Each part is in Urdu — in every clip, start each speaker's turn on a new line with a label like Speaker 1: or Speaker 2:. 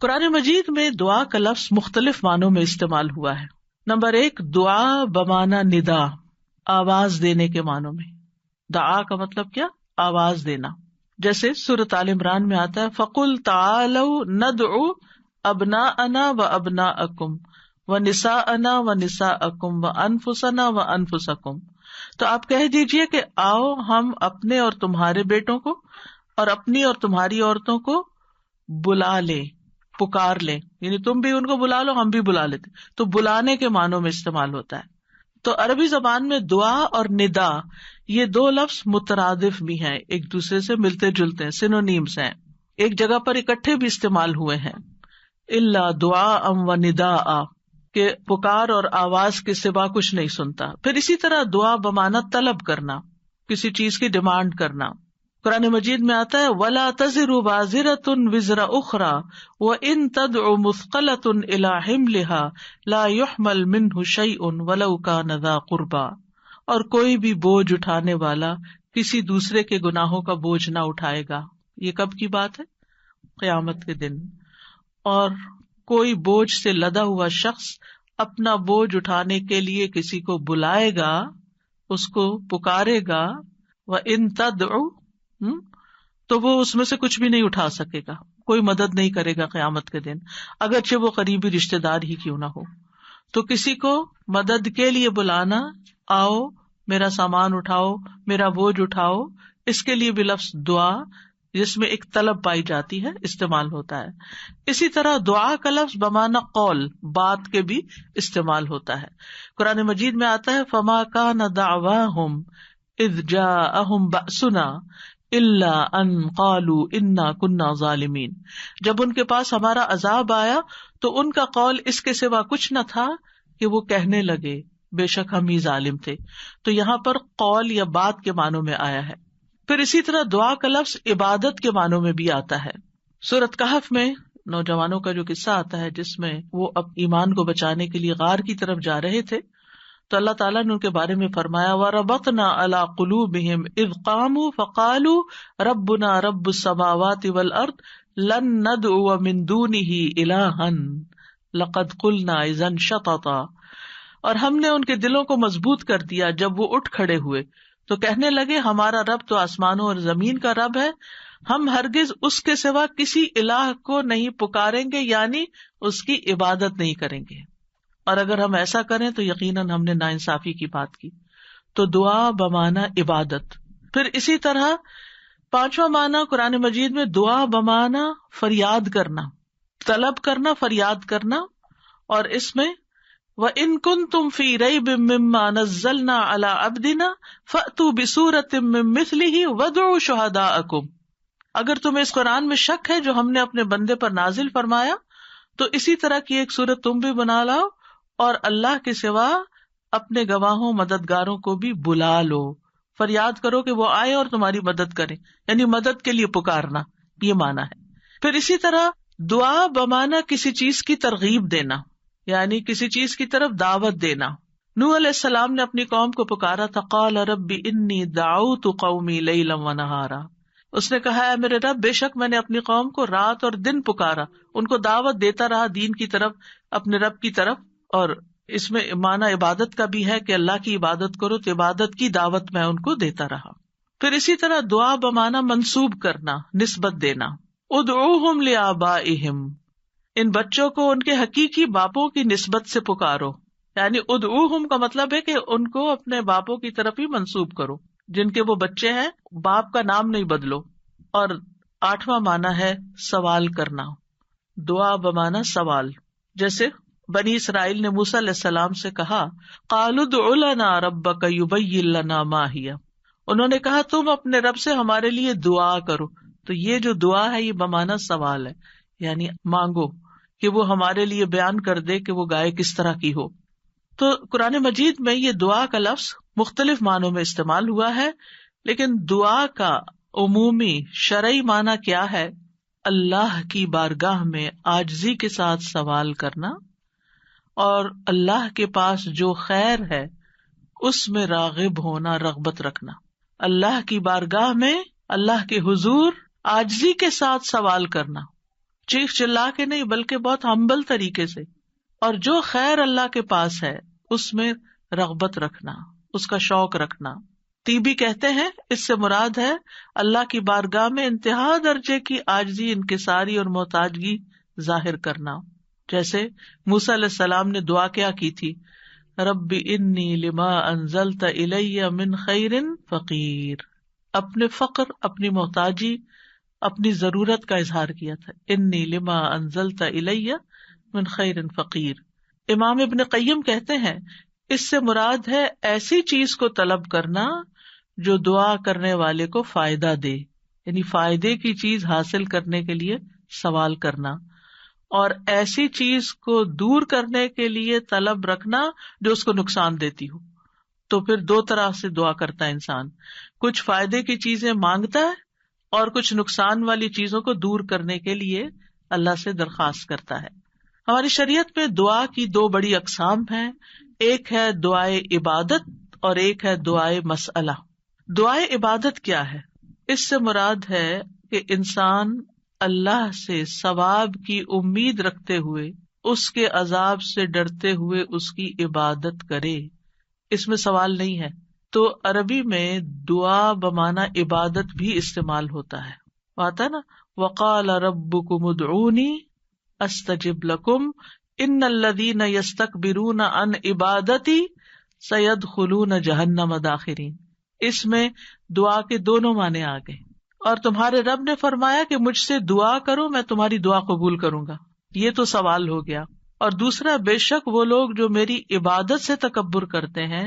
Speaker 1: قرآن مجید میں دعا کا لفظ مختلف معنوں میں استعمال ہوا ہے. نمبر 1 دعا بمانا ندا، آواز دینے کے معنوں میں. دعا کا مطلب کیا؟ آواز دینا. جیسے سورۃ آل عمران میں آتا ہے فَقُلْ تَعَالَوْا نَدْعُ أَبْنَاءَنَا وَأَبْنَاءَكُمْ وَنِسَاءَنَا وَنِسَاءَكُمْ وَأَنفُسَنَا وَأَنفُسَكُمْ. تو آپ کہہ دیجئے کہ آؤ ہم اپنے اور تمہارے بیٹوں کو اور اپنی اور تمہاری عورتوں کو بلا لیں، پکار لیں. یعنی تم بھی ان کو بلا لو، ہم بھی بلا لیتے. تو بلانے کے معنوں میں استعمال ہوتا ہے. تو عربی زبان میں دعا اور ندا یہ دو لفظ مترادف بھی ہیں، ایک دوسرے سے ملتے جلتے ہیں، سینونیمز ہیں، ایک جگہ پر اکٹھے بھی استعمال ہوئے ہیں. الا دعاء و نداء کہ پکار اور آواز کے سوا کچھ نہیں سنتا. پھر اسی طرح دعا بمانا طلب کرنا، کسی چیز کی ڈیمانڈ کرنا. قرآن مجید میں آتا ہے وَلَا تَزِرُ وَازِرَةٌ وِزْرَ أُخْرَى وَإِن تَدْعُ مُثْقَلَةٌ إِلَىٰ حِمْلِهَا لَا يُحْمَلْ مِنْهُ شَيْءٌ وَلَوْ كَانَ ذَا قُرْبَىٰ. اور کوئی بھی بوجھ اٹھانے والا کسی دوسرے کے گناہوں کا بوجھ نہ اٹھائے گا. یہ کب کی بات ہے؟ قیامت کے دن. اور کوئی بوجھ سے لدا ہوا شخص اپنا بوجھ اٹھانے کے لیے کسی کو بلائے گا، اس کو پکارے گا، وَإِن تَدْعُ تو وہ اس میں سے کچھ بھی نہیں اٹھا سکے گا، کوئی مدد نہیں کرے گا قیامت کے دن، اگرچہ وہ قریبی رشتہ دار ہی کیوں نہ ہو. تو کسی کو مدد کے لیے بلانا، آؤ میرا سامان اٹھاؤ، میرا بوجھ اٹھاؤ، اس کے لیے بھی لفظ دعا جس میں ایک طلب پائی جاتی ہے استعمال ہوتا ہے. اسی طرح دعا کا لفظ بمانا قول، بات کے بھی استعمال ہوتا ہے. قرآن مجید میں آتا ہے فما کان دعواہم اذ جاءہم بأسنا الا ان قالوا انا كنا ظالمین. جب ان کے پاس ہمارا عذاب آیا تو ان کا قول اس کے سوا کچھ نہ تھا کہ وہ کہنے لگے بے شک ہم ہی ظالم تھے. تو یہاں پر قول یا بات کے معنوں میں آیا ہے. پھر اسی طرح دعا کا لفظ عبادت کے معنوں میں بھی آتا ہے. سورۃ کہف میں نوجوانوں کا جو قصہ آتا ہے جس میں وہ اب ایمان کو بچانے کے لیے غار کی طرف جا رہے تھے، تو اللہ تعالیٰ نے ان کے بارے میں فرمایا وَرَبَطْنَا عَلَىٰ قُلُوبِهِمْ إِذْ قَامُوا فَقَالُوا رَبُّنَا رَبُّ السَّمَاوَاتِ وَالْأَرْضِ لَن نَّدْعُوَ مِن دُونِهِ إِلَٰهًا لَقَدْ قُلْنَا إِذًا شَطَطًا. اور ہم نے ان کے دلوں کو مضبوط کر دیا جب وہ اٹھ کھڑے ہوئے تو کہنے لگے ہمارا رب تو آسمانوں اور زمین کا رب ہے، ہم ہرگز اس کے سوا کسی الہ کو نہیں پکاریں گے، یعنی اس کی عبادت نہیں کریں گے، اور اگر ہم ایسا کریں تو یقیناً ہم نے ناانصافی کی بات کی. تو دعا بمانا عبادت. پھر اسی طرح 5واں معنی قرآن مجید میں دعا بمانا فریاد کرنا، طلب کرنا، فریاد کرنا. اور اس میں وَإِن كُنتُمْ فِي رَيْبٍ مِّمَّا نَزَّلْنَا عَلَىٰ عَبْدِنَا فَأْتُوا بِسُورَةٍ مِّن مِّثْلِهِ وَادْعُوا شُهَدَاءَكُمْ. اگر تمہیں اس قرآن میں شک ہے جو ہم نے اپنے بندے پر نازل فرمایا تو اسی طرح کی ایک سورت تم بھی بنا لاؤ اور اللہ کے سوا اپنے گواہوں مددگاروں کو بھی بلا لو. فریاد کرو کہ وہ آئے اور تمہاری مدد کریں، یعنی مدد کے لیے پکارنا، یہ معنی ہے. پھر اسی طرح دعا بمانا کسی چیز کی ترغیب دینا، یعنی کسی چیز کی طرف دعوت دینا. نوح علیہ السلام نے اپنی قوم کو پکارا تھا قال رب انی دعوت قومی لیلا ونہارا. اس نے کہا ہے میرے رب بے شک میں نے اپنی قوم کو رات اور دن پکارا، ان کو دعوت دیتا رہا دین کی طرف، اپنے رب کی طرف. اور اس میں معنی عبادت کا بھی ہے کہ اللہ کی عبادت کرو، تو عبادت کی دعوت میں ان کو دیتا رہا. پھر اسی طرح دعا بمانا منسوب کرنا، نسبت دینا. ادعوہم لآبائہم، ان بچوں کو ان کے حقیقی باپوں کی نسبت سے پکارو. یعنی ادعوہم کا مطلب ہے کہ ان کو اپنے باپوں کی طرف ہی منسوب کرو، جن کے وہ بچے ہیں باپ کا نام نہیں بدلو. اور 8واں معنی ہے سوال کرنا، دعا بمانا سوال. جیسے بنی اسرائیل نے موسیٰ علیہ السلام سے کہا قالوا ادع لنا ربک یبین لنا ما ہی، انہوں نے کہا تم اپنے رب سے ہمارے لیے دعا کرو. تو یہ جو دعا ہے یہ بمانا سوال ہے، یعنی مانگو کہ وہ ہمارے لیے بیان کر دے کہ وہ گائے کس طرح کی ہو. تو قرآن مجید میں یہ دعا کا لفظ مختلف معنوں میں استعمال ہوا ہے، لیکن دعا کا عمومی شرعی معنی کیا ہے؟ اللہ کی بارگاہ میں عاجزی کے ساتھ سوال کرنا اور اللہ کے پاس جو خیر ہے اس میں راغب ہونا، رغبت رکھنا. اللہ کی بارگاہ میں اللہ کے حضور عاجزی کے ساتھ سوال کرنا چیخ چلا کے نہیں بلکہ بہت ہمبل طریقے سے. اور جو خیر اللہ کے پاس ہے اس میں رغبت رکھنا، اس کا شوق رکھنا. طیبی کہتے ہیں اس سے مراد ہے اللہ کی بارگاہ میں انتہا درجے کی عاجزی، انکساری اور محتاجگی ظاہر کرنا. جیسے موسیٰ علیہ السلام نے دعا کیا کی تھی، رب انی لما انزلت الی من خیر فقیر. اپنے فقر، اپنی محتاجی، اپنی ضرورت کا اظہار کیا تھا. انی لما انزلت الی من خیر فقیر. امام ابن قیم کہتے ہیں اس سے مراد ہے ایسی چیز کو طلب کرنا جو دعا کرنے والے کو فائدہ دے، یعنی فائدے کی چیز حاصل کرنے کے لیے سوال کرنا، اور ایسی چیز کو دور کرنے کے لیے طلب رکھنا جو اس کو نقصان دیتی ہو. تو پھر دو طرح سے دعا کرتا ہے انسان، کچھ فائدے کی چیزیں مانگتا ہے اور کچھ نقصان والی چیزوں کو دور کرنے کے لیے اللہ سے درخواست کرتا ہے. ہماری شریعت میں دعا کی دو بڑی اقسام ہیں، ایک ہے دعائے عبادت اور ایک ہے دعائے مسئلہ. دعائے عبادت کیا ہے؟ اس سے مراد ہے کہ انسان اللہ سے ثواب کی امید رکھتے ہوئے، اس کے عذاب سے ڈرتے ہوئے اس کی عبادت کرے. اس میں سوال نہیں ہے. تو عربی میں دعا بمعنی عبادت بھی استعمال ہوتا ہے. آتا نا وقال ربکم ادعونی استجب لکم ان الذین یستکبرون عن عبادتی سیدخلون جہنم داخرین. اس میں دعا کے دونوں معنی آ گئے. اور تمہارے رب نے فرمایا کہ مجھ سے دعا کرو میں تمہاری دعا قبول کروں گا، یہ تو سوال ہو گیا. اور دوسرا، بے شک وہ لوگ جو میری عبادت سے تکبر کرتے ہیں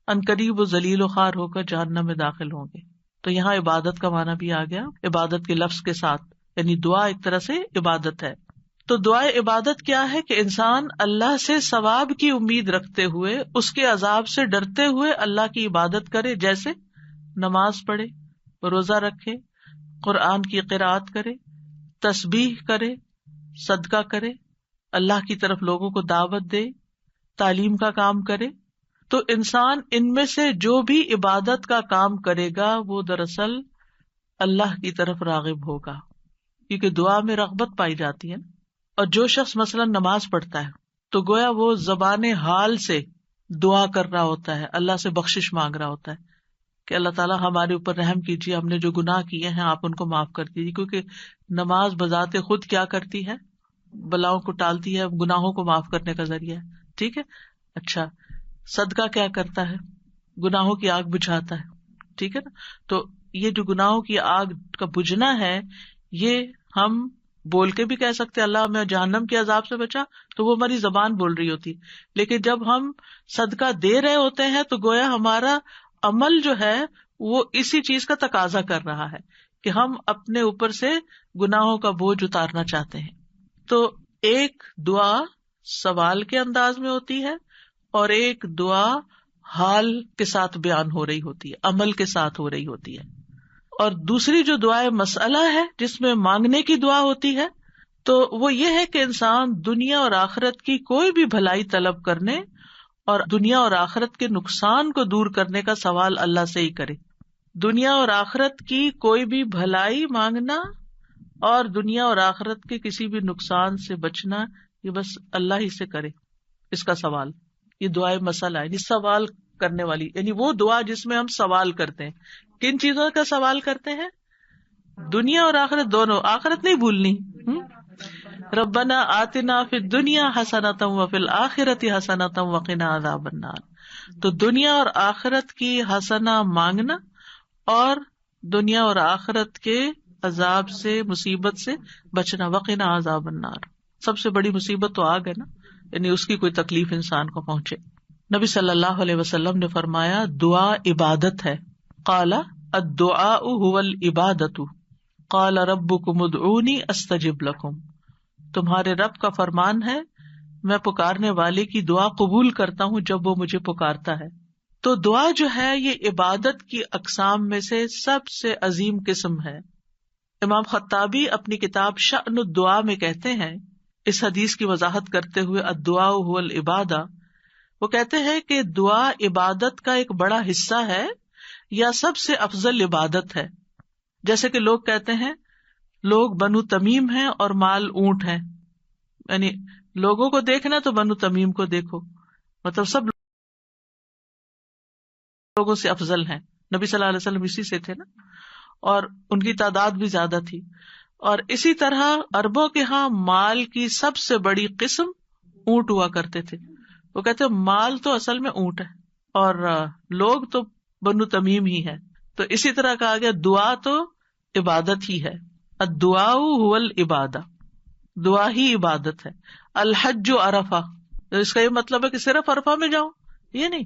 Speaker 1: عنقریب و ذلیل و خوار ہو کر جہنم میں داخل ہوں گے. تو یہاں عبادت کا معنی بھی آ گیا عبادت کے لفظ کے ساتھ، یعنی دعا ایک طرح سے عبادت ہے. تو دعائے عبادت کیا ہے کہ انسان اللہ سے ثواب کی امید رکھتے ہوئے، اس کے عذاب سے ڈرتے ہوئے اللہ کی عبادت کرے، جیسے نماز پڑھے، روزہ رکھے، قرآن کی قرأت کرے، تسبیح کرے، صدقہ کرے، اللہ کی طرف لوگوں کو دعوت دے، تعلیم کا کام کرے. تو انسان ان میں سے جو بھی عبادت کا کام کرے گا وہ دراصل اللہ کی طرف راغب ہوگا، کیونکہ دعا میں رغبت پائی جاتی ہے. اور جو شخص مثلا نماز پڑھتا ہے تو گویا وہ زبان حال سے دعا کر رہا ہوتا ہے، اللہ سے بخشش مانگ رہا ہوتا ہے کہ اللہ تعالیٰ ہمارے اوپر رحم کیجیے، ہم نے جو گناہ کیے ہیں آپ ان کو معاف کر دیجیے. کیونکہ نماز بذات خود کیا کرتی ہے؟ بلاؤں کو ٹالتی ہے، گناہوں کو معاف کرنے کا ذریعہ ہے. ٹھیک ہے. اچھا، صدقہ کیا کرتا ہے؟ گناہوں کی آگ بجھاتا ہے. ٹھیک ہے نا. تو یہ جو گناہوں کی آگ کا بجھنا ہے، یہ ہم بول کے بھی کہہ سکتے اللہ میں جہنم کے عذاب سے بچا، تو وہ ہماری زبان بول رہی ہوتی. لیکن جب ہم صدقہ دے رہے ہوتے ہیں تو گویا ہمارا عمل جو ہے وہ اسی چیز کا تقاضا کر رہا ہے کہ ہم اپنے اوپر سے گناہوں کا بوجھ اتارنا چاہتے ہیں. تو ایک دعا سوال کے انداز میں ہوتی ہے اور ایک دعا حال کے ساتھ بیان ہو رہی ہوتی ہے، عمل کے ساتھ ہو رہی ہوتی ہے. اور دوسری جو دعائے مسئلہ ہے جس میں مانگنے کی دعا ہوتی ہے، تو وہ یہ ہے کہ انسان دنیا اور آخرت کی کوئی بھی بھلائی طلب کرنے اور دنیا اور آخرت کے نقصان کو دور کرنے کا سوال اللہ سے ہی کرے. دنیا اور آخرت کی کوئی بھی بھلائی مانگنا اور دنیا اور آخرت کے کسی بھی نقصان سے بچنا، یہ بس اللہ ہی سے کرے اس کا سوال. یہ دعائے مسئلہ ہے، یعنی سوال کرنے والی، یعنی وہ دعا جس میں ہم سوال کرتے ہیں. کن چیزوں کا سوال کرتے ہیں؟ دنیا اور آخرت دونوں. آخرت نہیں بھولنی. ربنا آتنا فی الدنیا حسنۃ وفی الآخرۃ حسنۃ وقنا عذاب النار. تو دنیا اور آخرت کی حسنہ مانگنا اور دنیا اور آخرت کے عذاب سے، مصیبت سے بچنا. وقنا عذاب النار، سب سے بڑی مصیبت تو آگ ہے نا، یعنی اس کی کوئی تکلیف انسان کو پہنچے. نبی صلی اللہ علیہ وسلم نے فرمایا دعا عبادت ہے. قال الدعاء هو العبادۃ قال ربکم ادعونی استجب لکم. تمہارے رب کا فرمان ہے میں پکارنے والے کی دعا قبول کرتا ہوں جب وہ مجھے پکارتا ہے. تو دعا جو ہے یہ عبادت کی اقسام میں سے سب سے عظیم قسم ہے. امام خطابی اپنی کتاب شأن الدعاء میں کہتے ہیں، اس حدیث کی وضاحت کرتے ہوئے الدعاء هو العبادہ، وہ کہتے ہیں کہ دعا عبادت کا ایک بڑا حصہ ہے یا سب سے افضل عبادت ہے. جیسے کہ لوگ کہتے ہیں لوگ بنو تمیم ہیں اور مال اونٹ ہے، یعنی لوگوں کو دیکھنا تو بنو تمیم کو دیکھو، مطلب سب لوگوں سے افضل ہیں. نبی صلی اللہ علیہ وسلم اسی سے تھے نا، اور ان کی تعداد بھی زیادہ تھی. اور اسی طرح عربوں کے ہاں مال کی سب سے بڑی قسم اونٹ ہوا کرتے تھے. وہ کہتے مال تو اصل میں اونٹ ہے اور لوگ تو بنو تمیم ہی ہے. تو اسی طرح کہا گیا دعا تو عبادت ہی ہے. الدعاء هو العبادہ، دعا ہی عبادت ہے. الحج عرفہ، اس کا یہ مطلب ہے کہ صرف عرفہ میں جاؤ، یہ نہیں.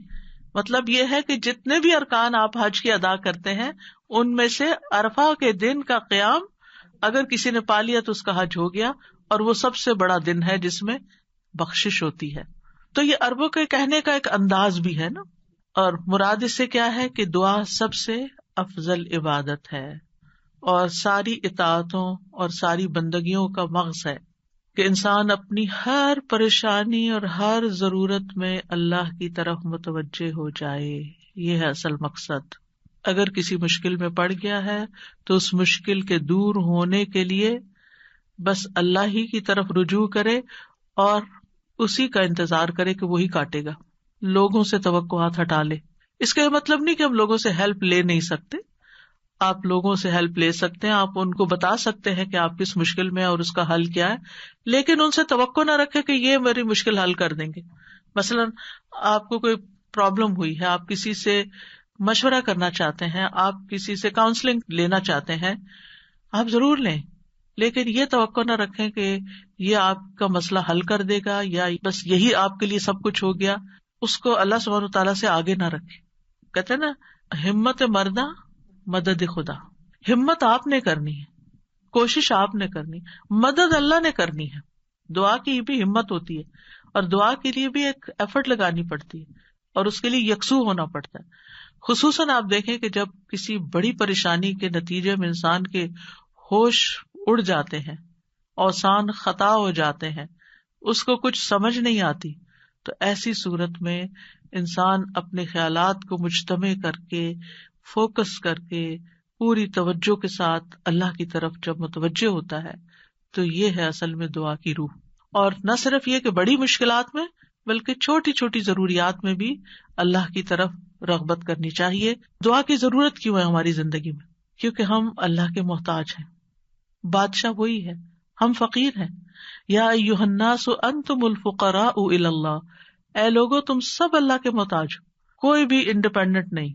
Speaker 1: مطلب یہ ہے کہ جتنے بھی ارکان آپ حج کی ادا کرتے ہیں ان میں سے عرفہ کے دن کا قیام اگر کسی نے پا لیا تو اس کا حج ہو گیا، اور وہ سب سے بڑا دن ہے جس میں بخشش ہوتی ہے. تو یہ عربوں کے کہنے کا ایک انداز بھی ہے نا. اور مراد اس سے کیا ہے کہ دعا سب سے افضل عبادت ہے اور ساری اطاعتوں اور ساری بندگیوں کا مغز ہے کہ انسان اپنی ہر پریشانی اور ہر ضرورت میں اللہ کی طرف متوجہ ہو جائے. یہ ہے اصل مقصد. اگر کسی مشکل میں پڑ گیا ہے تو اس مشکل کے دور ہونے کے لیے بس اللہ ہی کی طرف رجوع کرے اور اسی کا انتظار کرے کہ وہی کاٹے گا. لوگوں سے توقعات ہٹا لے. اس کا یہ مطلب نہیں کہ ہم لوگوں سے ہیلپ لے نہیں سکتے، آپ لوگوں سے ہیلپ لے سکتے ہیں، آپ ان کو بتا سکتے ہیں کہ آپ کس مشکل میں اور اس کا حل کیا ہے، لیکن ان سے توقع نہ رکھے کہ یہ میری مشکل حل کر دیں گے. مثلاً آپ کو کوئی پرابلم ہوئی ہے، آپ کسی سے مشورہ کرنا چاہتے ہیں، آپ کسی سے کاؤنسلنگ لینا چاہتے ہیں، آپ ضرور لیں، لیکن یہ توقع نہ رکھیں کہ یہ آپ کا مسئلہ حل کر دے گا یا بس یہی آپ کے لیے سب کچھ ہو گیا. اس کو اللہ سبحانہ تعالیٰ سے آگے نہ رکھے. کہتے ہیں نا ہمت مردہ مدد خدا. ہمت آپ نے کرنی ہے، کوشش آپ نے کرنی، مدد اللہ نے کرنی ہے. دعا کی بھی ہمت ہوتی ہے اور دعا کے لیے بھی ایک ایفرٹ لگانی پڑتی ہے اور اس کے لیے یکسو ہونا پڑتا ہے. خصوصاً آپ دیکھیں کہ جب کسی بڑی پریشانی کے نتیجے میں انسان کے ہوش اڑ جاتے ہیں، اوسان خطا ہو جاتے ہیں، اس کو کچھ سمجھ نہیں آتی، تو ایسی صورت میں انسان اپنے خیالات کو مجتمع کر کے فوکس کر کے پوری توجہ کے ساتھ اللہ کی طرف جب متوجہ ہوتا ہے تو یہ ہے اصل میں دعا کی روح. اور نہ صرف یہ کہ بڑی مشکلات میں بلکہ چھوٹی چھوٹی ضروریات میں بھی اللہ کی طرف رغبت کرنی چاہیے. دعا کی ضرورت کیوں ہے ہماری زندگی میں؟ کیونکہ ہم اللہ کے محتاج ہیں. بادشاہ وہی ہے، ہم فقیر ہیں. یا ایھا الناس انتم الفقراء الی اللہ، اے لوگو تم سب اللہ کے محتاج ہو. کوئی بھی انڈیپینڈنٹ نہیں،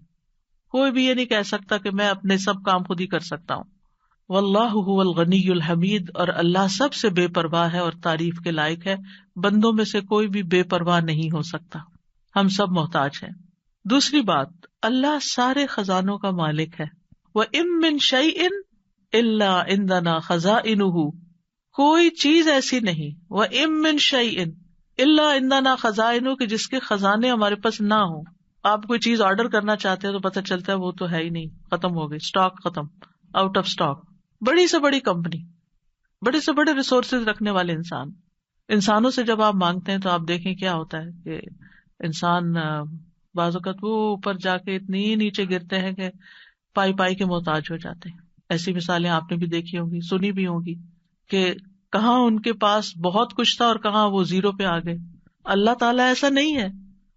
Speaker 1: کوئی بھی یہ نہیں کہہ سکتا کہ میں اپنے سب کام خود ہی کر سکتا ہوں. واللہ هو الغنی الحمید، اور اللہ سب سے بے پرواہ ہے اور تعریف کے لائق ہے. بندوں میں سے کوئی بھی بے پرواہ نہیں ہو سکتا، ہم سب محتاج ہیں. دوسری بات، اللہ سارے خزانوں کا مالک ہے. وَإِن مِّن شَيْءٍ إِلَّا عِندَنَا خَزَائِنُهُ، کوئی چیز ایسی نہیں، وَإِن مِّن شَيْءٍ إِلَّا عِندَنَا خَزَائِنُهُ، کہ جس کے خزانے ہمارے پاس نہ ہوں. آپ کوئی چیز آرڈر کرنا چاہتے ہیں تو پتہ چلتا ہے وہ تو ہے ہی نہیں، ختم ہو گئی، اسٹاک ختم، آؤٹ آف اسٹاک. بڑی سے بڑی کمپنی، بڑے سے بڑے ریسورسز رکھنے والے انسانوں سے جب آپ مانگتے ہیں تو آپ دیکھیں کیا ہوتا ہے کہ انسان بعض اوقات وہ اوپر جا کے اتنی نیچے گرتے ہیں کہ پائی پائی کے محتاج ہو جاتے ہیں. ایسی مثالیں آپ نے بھی دیکھی ہوں گی، سنی بھی ہوں گی کہ کہاں ان کے پاس بہت کچھ تھا اور کہاں وہ زیرو پہ آ گئے. اللہ تعالیٰ ایسا نہیں ہے،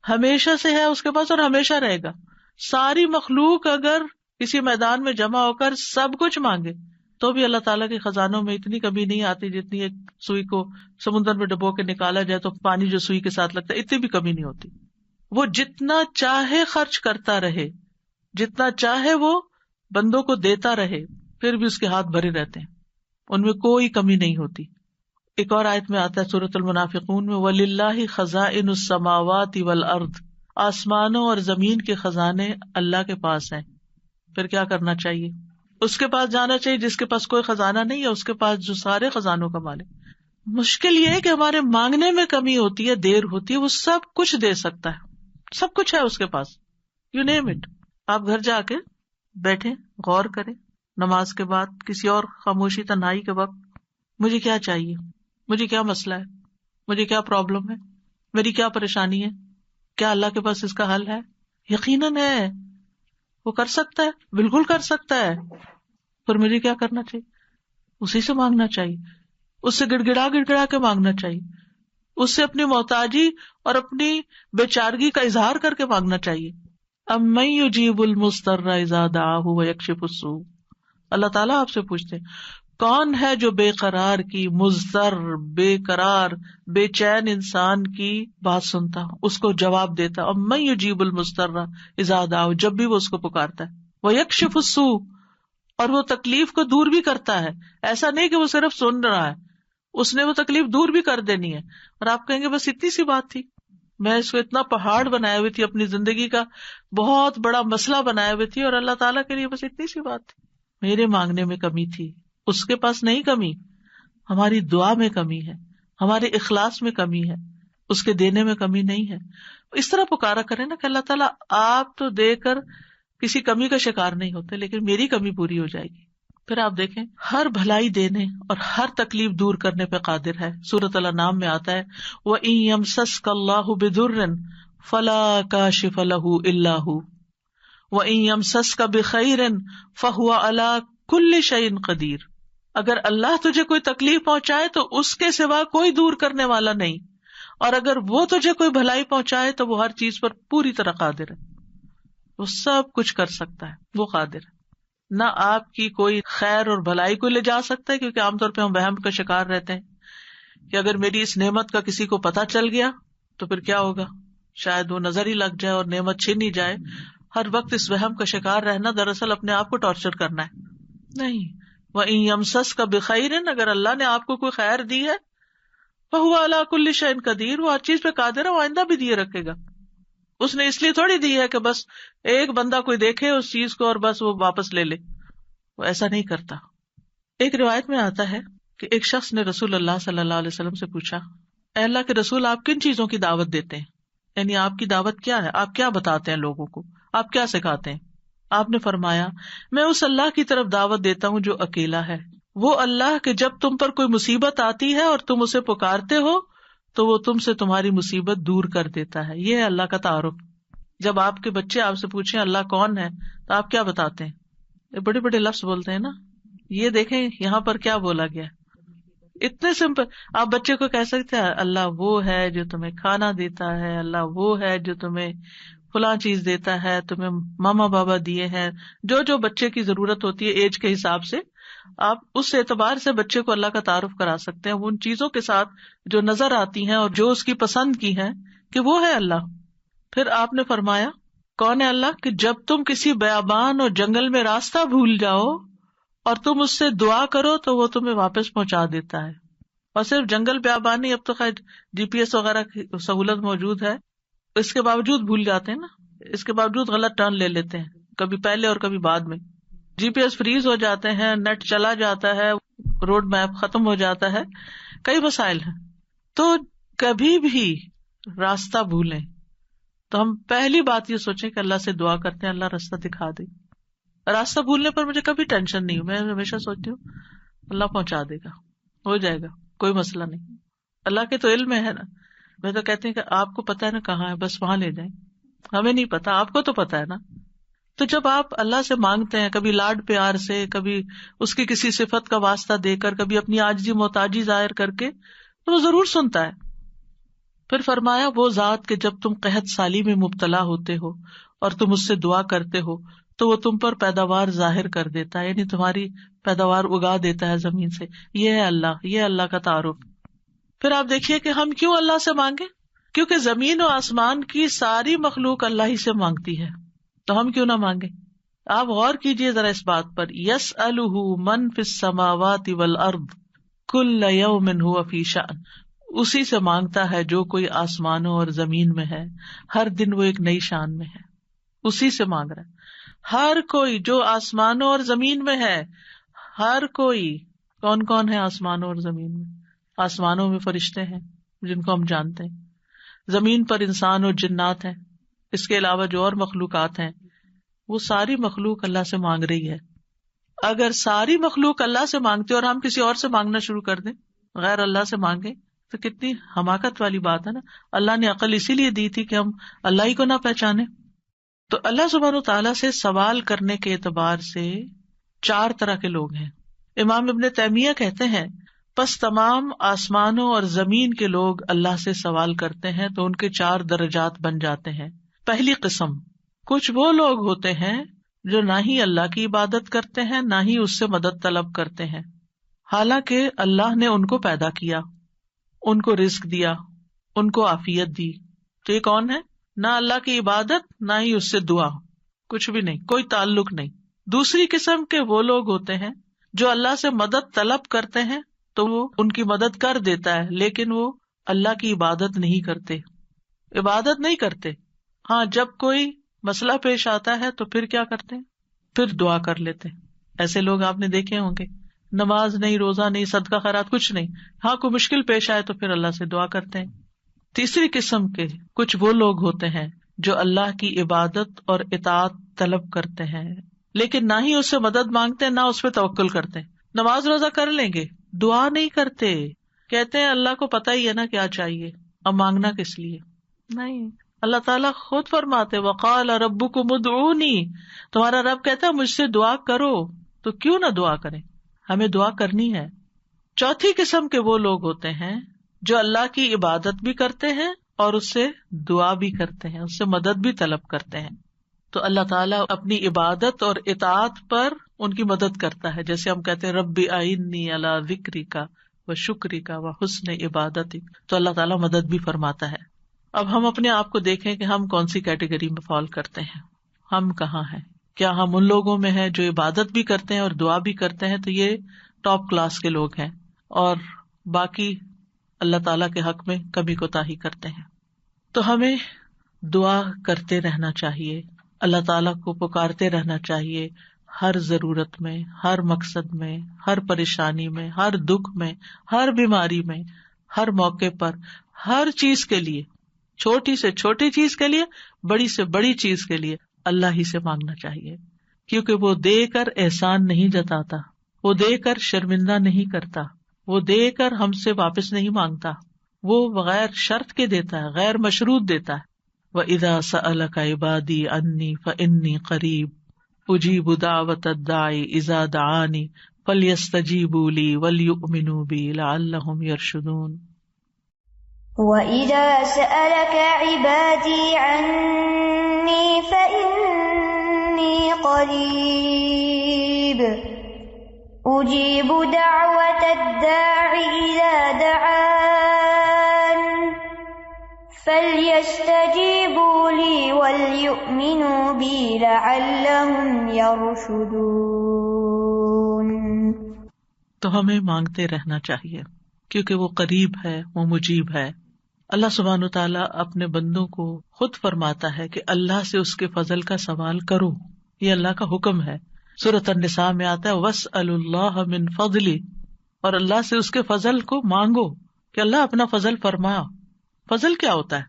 Speaker 1: ہمیشہ سے ہے اس کے پاس اور ہمیشہ رہے گا. ساری مخلوق اگر کسی میدان میں جمع ہو کر سب کچھ مانگے تو بھی اللہ تعالیٰ کے خزانوں میں اتنی کمی نہیں آتی جتنی ایک سوئی کو سمندر میں ڈبو کے نکالا جائے تو پانی جو سوئی کے ساتھ لگتا ہے اتنی بھی کمی نہیں ہوتی. وہ جتنا چاہے خرچ کرتا رہے، جتنا چاہے وہ بندوں کو دیتا رہے، پھر بھی اس کے ہاتھ بھرے رہتے ہیں، ان میں کوئی کمی نہیں ہوتی. ایک اور آیت میں آتا ہے سورۃ المنافقون میں، وَلِلَّهِ خَزَائِنُ السَّمَاوَاتِ وَالْأَرْضِ، آسمانوں اور زمین کے خزانے اللہ کے پاس ہیں. پھر کیا کرنا چاہیے؟ اس کے پاس جانا چاہیے جس کے پاس کوئی خزانہ نہیں ہے، اس کے پاس جو سارے خزانوں کا مالک. مشکل یہ ہے کہ ہمارے مانگنے میں کمی ہوتی ہے، دیر ہوتی ہے. وہ سب کچھ دے سکتا ہے، سب کچھ ہے اس کے پاس، یو نیم اٹ. آپ گھر جا کے بیٹھیں، غور کریں نماز کے بعد کسی اور خاموشی تنہائی کے وقت، مجھے کیا چاہیے، مجھے کیا مسئلہ ہے، مجھے کیا پرابلم ہے، میری کیا پریشانی ہے، کیا اللہ کے پاس اس کا حل ہے؟ یقیناً ہے، وہ کر سکتا ہے، بالکل کر سکتا ہے. پھر مجھے کیا کرنا چاہیے؟ اسی سے مانگنا چاہیے، اس سے گڑ گڑا کے مانگنا چاہیے، اس سے اپنی محتاجی اور اپنی بیچارگی کا اظہار کر کے مانگنا چاہیے. امن یجیب المضطر اذا دعاہ ویکشف السوء. اللہ تعالیٰ آپ سے پوچھتے ہیں کون ہے جو بے قرار کی، مضطر، بے قرار، بے چین انسان کی بات سنتا، اس کو جواب دیتا. امن یجیب المضطر اذا دعاہ، جب بھی وہ اس کو پکارتا ہے، ویکشف السوء، اور وہ تکلیف کو دور بھی کرتا ہے. ایسا نہیں کہ وہ صرف سن رہا ہے، اس نے وہ تکلیف دور بھی کر دینی ہے. اور آپ کہیں گے بس اتنی سی بات تھی، میں اس کو اتنا پہاڑ بنائے ہوئی تھی، اپنی زندگی کا بہت بڑا مسئلہ بنائے ہوئی تھی، اور اللہ تعالیٰ کے لیے بس اتنی سی بات تھی. میرے مانگنے میں کمی تھی، اس کے پاس نہیں کمی. ہماری دعا میں کمی ہے، ہمارے اخلاص میں کمی ہے، اس کے دینے میں کمی نہیں ہے. اس طرح پکارا کریں نا کہ اللہ تعالیٰ آپ تو دے کر کسی کمی کا شکار نہیں ہوتے، لیکن میری کمی پوری ہو جائے گی. پھر آپ دیکھیں ہر بھلائی دینے اور ہر تکلیف دور کرنے پہ قادر ہے. سورۃ الانعام میں آتا ہے وَإِن يَمْسَسْكَ اللَّهُ بِضُرٍّ فَلَا كَاشِفَ لَهُ إِلَّا هُوَ وَإِن يَمْسَسْكَ بِخَيْرٍ فَهُوَ عَلَى كُلِّ شَيْءٍ قَدِيرٌ. اگر اللہ تجھے کوئی تکلیف پہنچائے تو اس کے سوا کوئی دور کرنے والا نہیں، اور اگر وہ تجھے کوئی بھلائی پہنچائے تو وہ ہر چیز پر پوری طرح قادر ہے. وہ سب کچھ کر سکتا ہے، وہ قادر ہے. نہ آپ کی کوئی خیر اور بھلائی کو لے جا سکتا ہے، کیونکہ عام طور پہ ہم وہم کا شکار رہتے ہیں کہ اگر میری اس نعمت کا کسی کو پتہ چل گیا تو پھر کیا ہوگا، شاید وہ نظر ہی لگ جائے اور نعمت چھین ہی جائے. ہر وقت اس وہم کا شکار رہنا دراصل اپنے آپ کو ٹارچر کرنا ہے. نہیں، وَإِن يَمْسَسْكَ بِخَيْرٍ، اگر اللہ نے آپ کو کوئی خیر دی ہے، فَهُوَ عَلَى كُلِّ شَيْءٍ قَدِيرٌ، وہ ہر چیز پہ قادر ہے، وہ آئندہ بھی دیے رکھے گا. اس نے اس لیے تھوڑی دی ہے کہ بس ایک بندہ کوئی دیکھے اس چیز کو اور بس وہ واپس لے لے، وہ ایسا نہیں کرتا. ایک روایت میں آتا ہے کہ ایک شخص نے رسول اللہ صلی اللہ علیہ وسلم سے پوچھا، اے اللہ کے رسول، آپ کن چیزوں کی دعوت دیتے ہیں؟ یعنی آپ کی دعوت کیا ہے، آپ کیا بتاتے ہیں لوگوں کو، آپ کیا سکھاتے ہیں؟ آپ نے فرمایا، میں اس اللہ کی طرف دعوت دیتا ہوں جو اکیلا ہے، وہ اللہ کہ جب تم پر کوئی مصیبت آتی ہے اور تم اسے پکارتے ہو تو وہ تم سے تمہاری مصیبت دور کر دیتا ہے. یہ ہے اللہ کا تعارف. جب آپ کے بچے آپ سے پوچھیں اللہ کون ہے تو آپ کیا بتاتے ہیں؟ یہ بڑے بڑے لفظ بولتے ہیں نا. یہ دیکھیں یہاں پر کیا بولا گیا، اتنے سمپل. آپ بچے کو کہہ سکتے ہیں اللہ وہ ہے جو تمہیں کھانا دیتا ہے، اللہ وہ ہے جو تمہیں فلاں چیز دیتا ہے، تمہیں ماما بابا دیے ہیں. جو جو بچے کی ضرورت ہوتی ہے ایج کے حساب سے آپ اس اعتبار سے بچے کو اللہ کا تعارف کرا سکتے ہیں، ان چیزوں کے ساتھ جو نظر آتی ہیں اور جو اس کی پسند کی ہیں کہ وہ ہے اللہ. پھر آپ نے فرمایا کون ہے اللہ کہ جب تم کسی بیابان اور جنگل میں راستہ بھول جاؤ اور تم اس سے دعا کرو تو وہ تمہیں واپس پہنچا دیتا ہے. اور صرف جنگل بیابان نہیں، اب تو خیر GPS وغیرہ کی سہولت موجود ہے، اس کے باوجود بھول جاتے ہیں نا، اس کے باوجود غلط ٹرن لے لیتے ہیں، کبھی پہلے اور کبھی بعد میں. GPS فریز ہو جاتے ہیں، نیٹ چلا جاتا ہے، روڈ میپ ختم ہو جاتا ہے، کئی مسائل ہیں. تو کبھی بھی راستہ بھولیں تو ہم پہلی بات یہ سوچیں کہ اللہ سے دعا کرتے ہیں اللہ راستہ دکھا دے. راستہ بھولنے پر مجھے کبھی ٹینشن نہیں، میں ہمیشہ سوچتی ہوں اللہ پہنچا دے گا، ہو جائے گا، کوئی مسئلہ نہیں. اللہ کے تو علم میں ہے نا. میں تو کہتے ہیں کہ آپ کو پتا ہے نا کہاں ہے، بس وہاں لے جائیں. ہمیں نہیں پتا، آپ کو تو پتا ہے نا. تو جب آپ اللہ سے مانگتے ہیں، کبھی لاڈ پیار سے، کبھی اس کی کسی صفت کا واسطہ دے کر، کبھی اپنی عاجزی محتاجی ظاہر کر کے، تو وہ ضرور سنتا ہے. پھر فرمایا وہ ذات کہ جب تم قحط سالی میں مبتلا ہوتے ہو اور تم اس سے دعا کرتے ہو تو وہ تم پر پیداوار ظاہر کر دیتا ہے، یعنی تمہاری پیداوار اگا دیتا ہے زمین سے. یہ ہے اللہ، یہ اللہ کا تعارف. پھر آپ دیکھیے کہ ہم کیوں اللہ سے مانگے، کیونکہ زمین و آسمان کی ساری مخلوق اللہ ہی سے مانگتی ہے، تو ہم کیوں نہ مانگے. آپ غور کیجئے ذرا اس بات پر، یسألہ من فی السماوات والارض کل یوم ھو فی شأن، اسی سے مانگتا ہے جو کوئی آسمانوں اور زمین میں ہے، ہر دن وہ ایک نئی شان میں ہے، اسی سے مانگ رہا ہے. ہر کوئی جو آسمانوں اور زمین میں ہے، ہر کوئی. کون کون ہے آسمانوں اور زمین میں؟ آسمانوں میں فرشتے ہیں جن کو ہم جانتے ہیں، زمین پر انسان اور جنات ہیں، اس کے علاوہ جو اور مخلوقات ہیں، وہ ساری مخلوق اللہ سے مانگ رہی ہے. اگر ساری مخلوق اللہ سے مانگتے اور ہم کسی اور سے مانگنا شروع کر دیں، غیر اللہ سے مانگیں، تو کتنی حماقت والی بات ہے نا. اللہ نے عقل اسی لیے دی تھی کہ ہم اللہ ہی کو نہ پہچانے. تو اللہ سبحانہ و تعالیٰ سے سوال کرنے کے اعتبار سے 4 طرح کے لوگ ہیں. امام ابن تیمیہ کہتے ہیں پس تمام آسمانوں اور زمین کے لوگ اللہ سے سوال کرتے ہیں تو ان کے 4 درجات بن جاتے ہیں. پہلی قسم، کچھ وہ لوگ ہوتے ہیں جو نہ ہی اللہ کی عبادت کرتے ہیں نہ ہی اس سے مدد طلب کرتے ہیں، حالانکہ اللہ نے ان کو پیدا کیا، ان کو رزق دیا، ان کو عافیت دی. تو یہ کون ہے؟ نہ اللہ کی عبادت نہ ہی اس سے دعا، کچھ بھی نہیں، کوئی تعلق نہیں. دوسری قسم کے وہ لوگ ہوتے ہیں جو اللہ سے مدد طلب کرتے ہیں تو وہ ان کی مدد کر دیتا ہے، لیکن وہ اللہ کی عبادت نہیں کرتے. عبادت نہیں کرتے، ہاں جب کوئی مسئلہ پیش آتا ہے تو پھر کیا کرتے ہیں؟ پھر دعا کر لیتے ہیں. ایسے لوگ آپ نے دیکھے ہوں گے، نماز نہیں، روزہ نہیں، صدقہ خیرات کچھ نہیں، ہاں کوئی مشکل پیش آئے تو پھر اللہ سے دعا کرتے ہیں. تیسری قسم کے کچھ وہ لوگ ہوتے ہیں جو اللہ کی عبادت اور اطاعت طلب کرتے ہیں لیکن نہ ہی اس سے مدد مانگتے ہیں نہ اس پہ توکل کرتے ہیں. نماز روزہ کر لیں گے، دعا نہیں کرتے، کہتے ہیں اللہ کو پتہ ہی ہے نا کیا چاہیے، اب مانگنا کس لیے. نہیں، اللہ تعالیٰ خود فرماتے وقال ربکم ادعونی، تمہارا رب کہتا ہے مجھ سے دعا کرو، تو کیوں نہ دعا کریں، ہمیں دعا کرنی ہے. چوتھی قسم کے وہ لوگ ہوتے ہیں جو اللہ کی عبادت بھی کرتے ہیں اور اس سے دعا بھی کرتے ہیں، اس سے مدد بھی طلب کرتے ہیں. تو اللہ تعالیٰ اپنی عبادت اور اطاعت پر ان کی مدد کرتا ہے. جیسے ہم کہتے ہیں ربی اعنی علی ذکرک و شکرک و حسن عبادتک، تو اللہ تعالیٰ مدد بھی فرماتا ہے. اب ہم اپنے آپ کو دیکھیں کہ ہم کون سی کیٹیگری میں فال کرتے ہیں، ہم کہاں ہیں. کیا ہم ان لوگوں میں ہیں جو عبادت بھی کرتے ہیں اور دعا بھی کرتے ہیں؟ تو یہ ٹاپ کلاس کے لوگ ہیں، اور باقی اللہ تعالیٰ کے حق میں کمی کوتاہی کرتے ہیں. تو ہمیں دعا کرتے رہنا چاہیے، اللہ تعالیٰ کو پکارتے رہنا چاہیے، ہر ضرورت میں، ہر مقصد میں، ہر پریشانی میں، ہر دکھ میں، ہر بیماری میں، ہر موقع پر، ہر چیز کے لیے، چھوٹی سے چھوٹی چیز کے لیے، بڑی سے بڑی چیز کے لیے اللہ ہی سے مانگنا چاہیے. کیونکہ وہ دے کر احسان نہیں جتاتا، وہ دے کر شرمندہ نہیں کرتا، وہ دے کر ہم سے واپس نہیں مانگتا، وہ بغیر شرط کے دیتا ہے، غیر مشروط دیتا ہے. وَإِذَا سَأَلَكَ عِبَادِي عَنِّي فَإِنِّي قَرِيبٌ أُجِيبُ دَعْوَةَ الدَّاعِ إِذَا دَعَانِ فَلْيَسْتَجِيبُوا لِي وَلْيُؤْمِنُوا بِي لَعَلَّهُمْ يَرْشُدُونَ.
Speaker 2: وَإِذَا سَأَلَكَ عِبَادِي عَنِّي فَإِنِّي قَرِيبٌ أُجِيبُ دَعْوَةَ الدَّاعِ إِذَا دَعَانِ فَلْيَسْتَجِيبُوا لِي وَلْيُؤْمِنُوا بِي لَعَلَّهُمْ يَرْشُدُونَ.
Speaker 1: تو ہمیں مانگتے رہنا چاہیے کیونکہ وہ قریب ہے، وہ مجیب ہے. اللہ سبحانہ وتعالیٰ اپنے بندوں کو خود فرماتا ہے کہ اللہ سے اس کے فضل کا سوال کرو، یہ اللہ کا حکم ہے. سورۃ النساء میں آتا ہے وَاسْأَلُوا اللَّهَ مِن فَضْلِهِ، اور اللہ سے اس کے فضل کو مانگو کہ اللہ اپنا فضل فرما. فضل کیا ہوتا ہے؟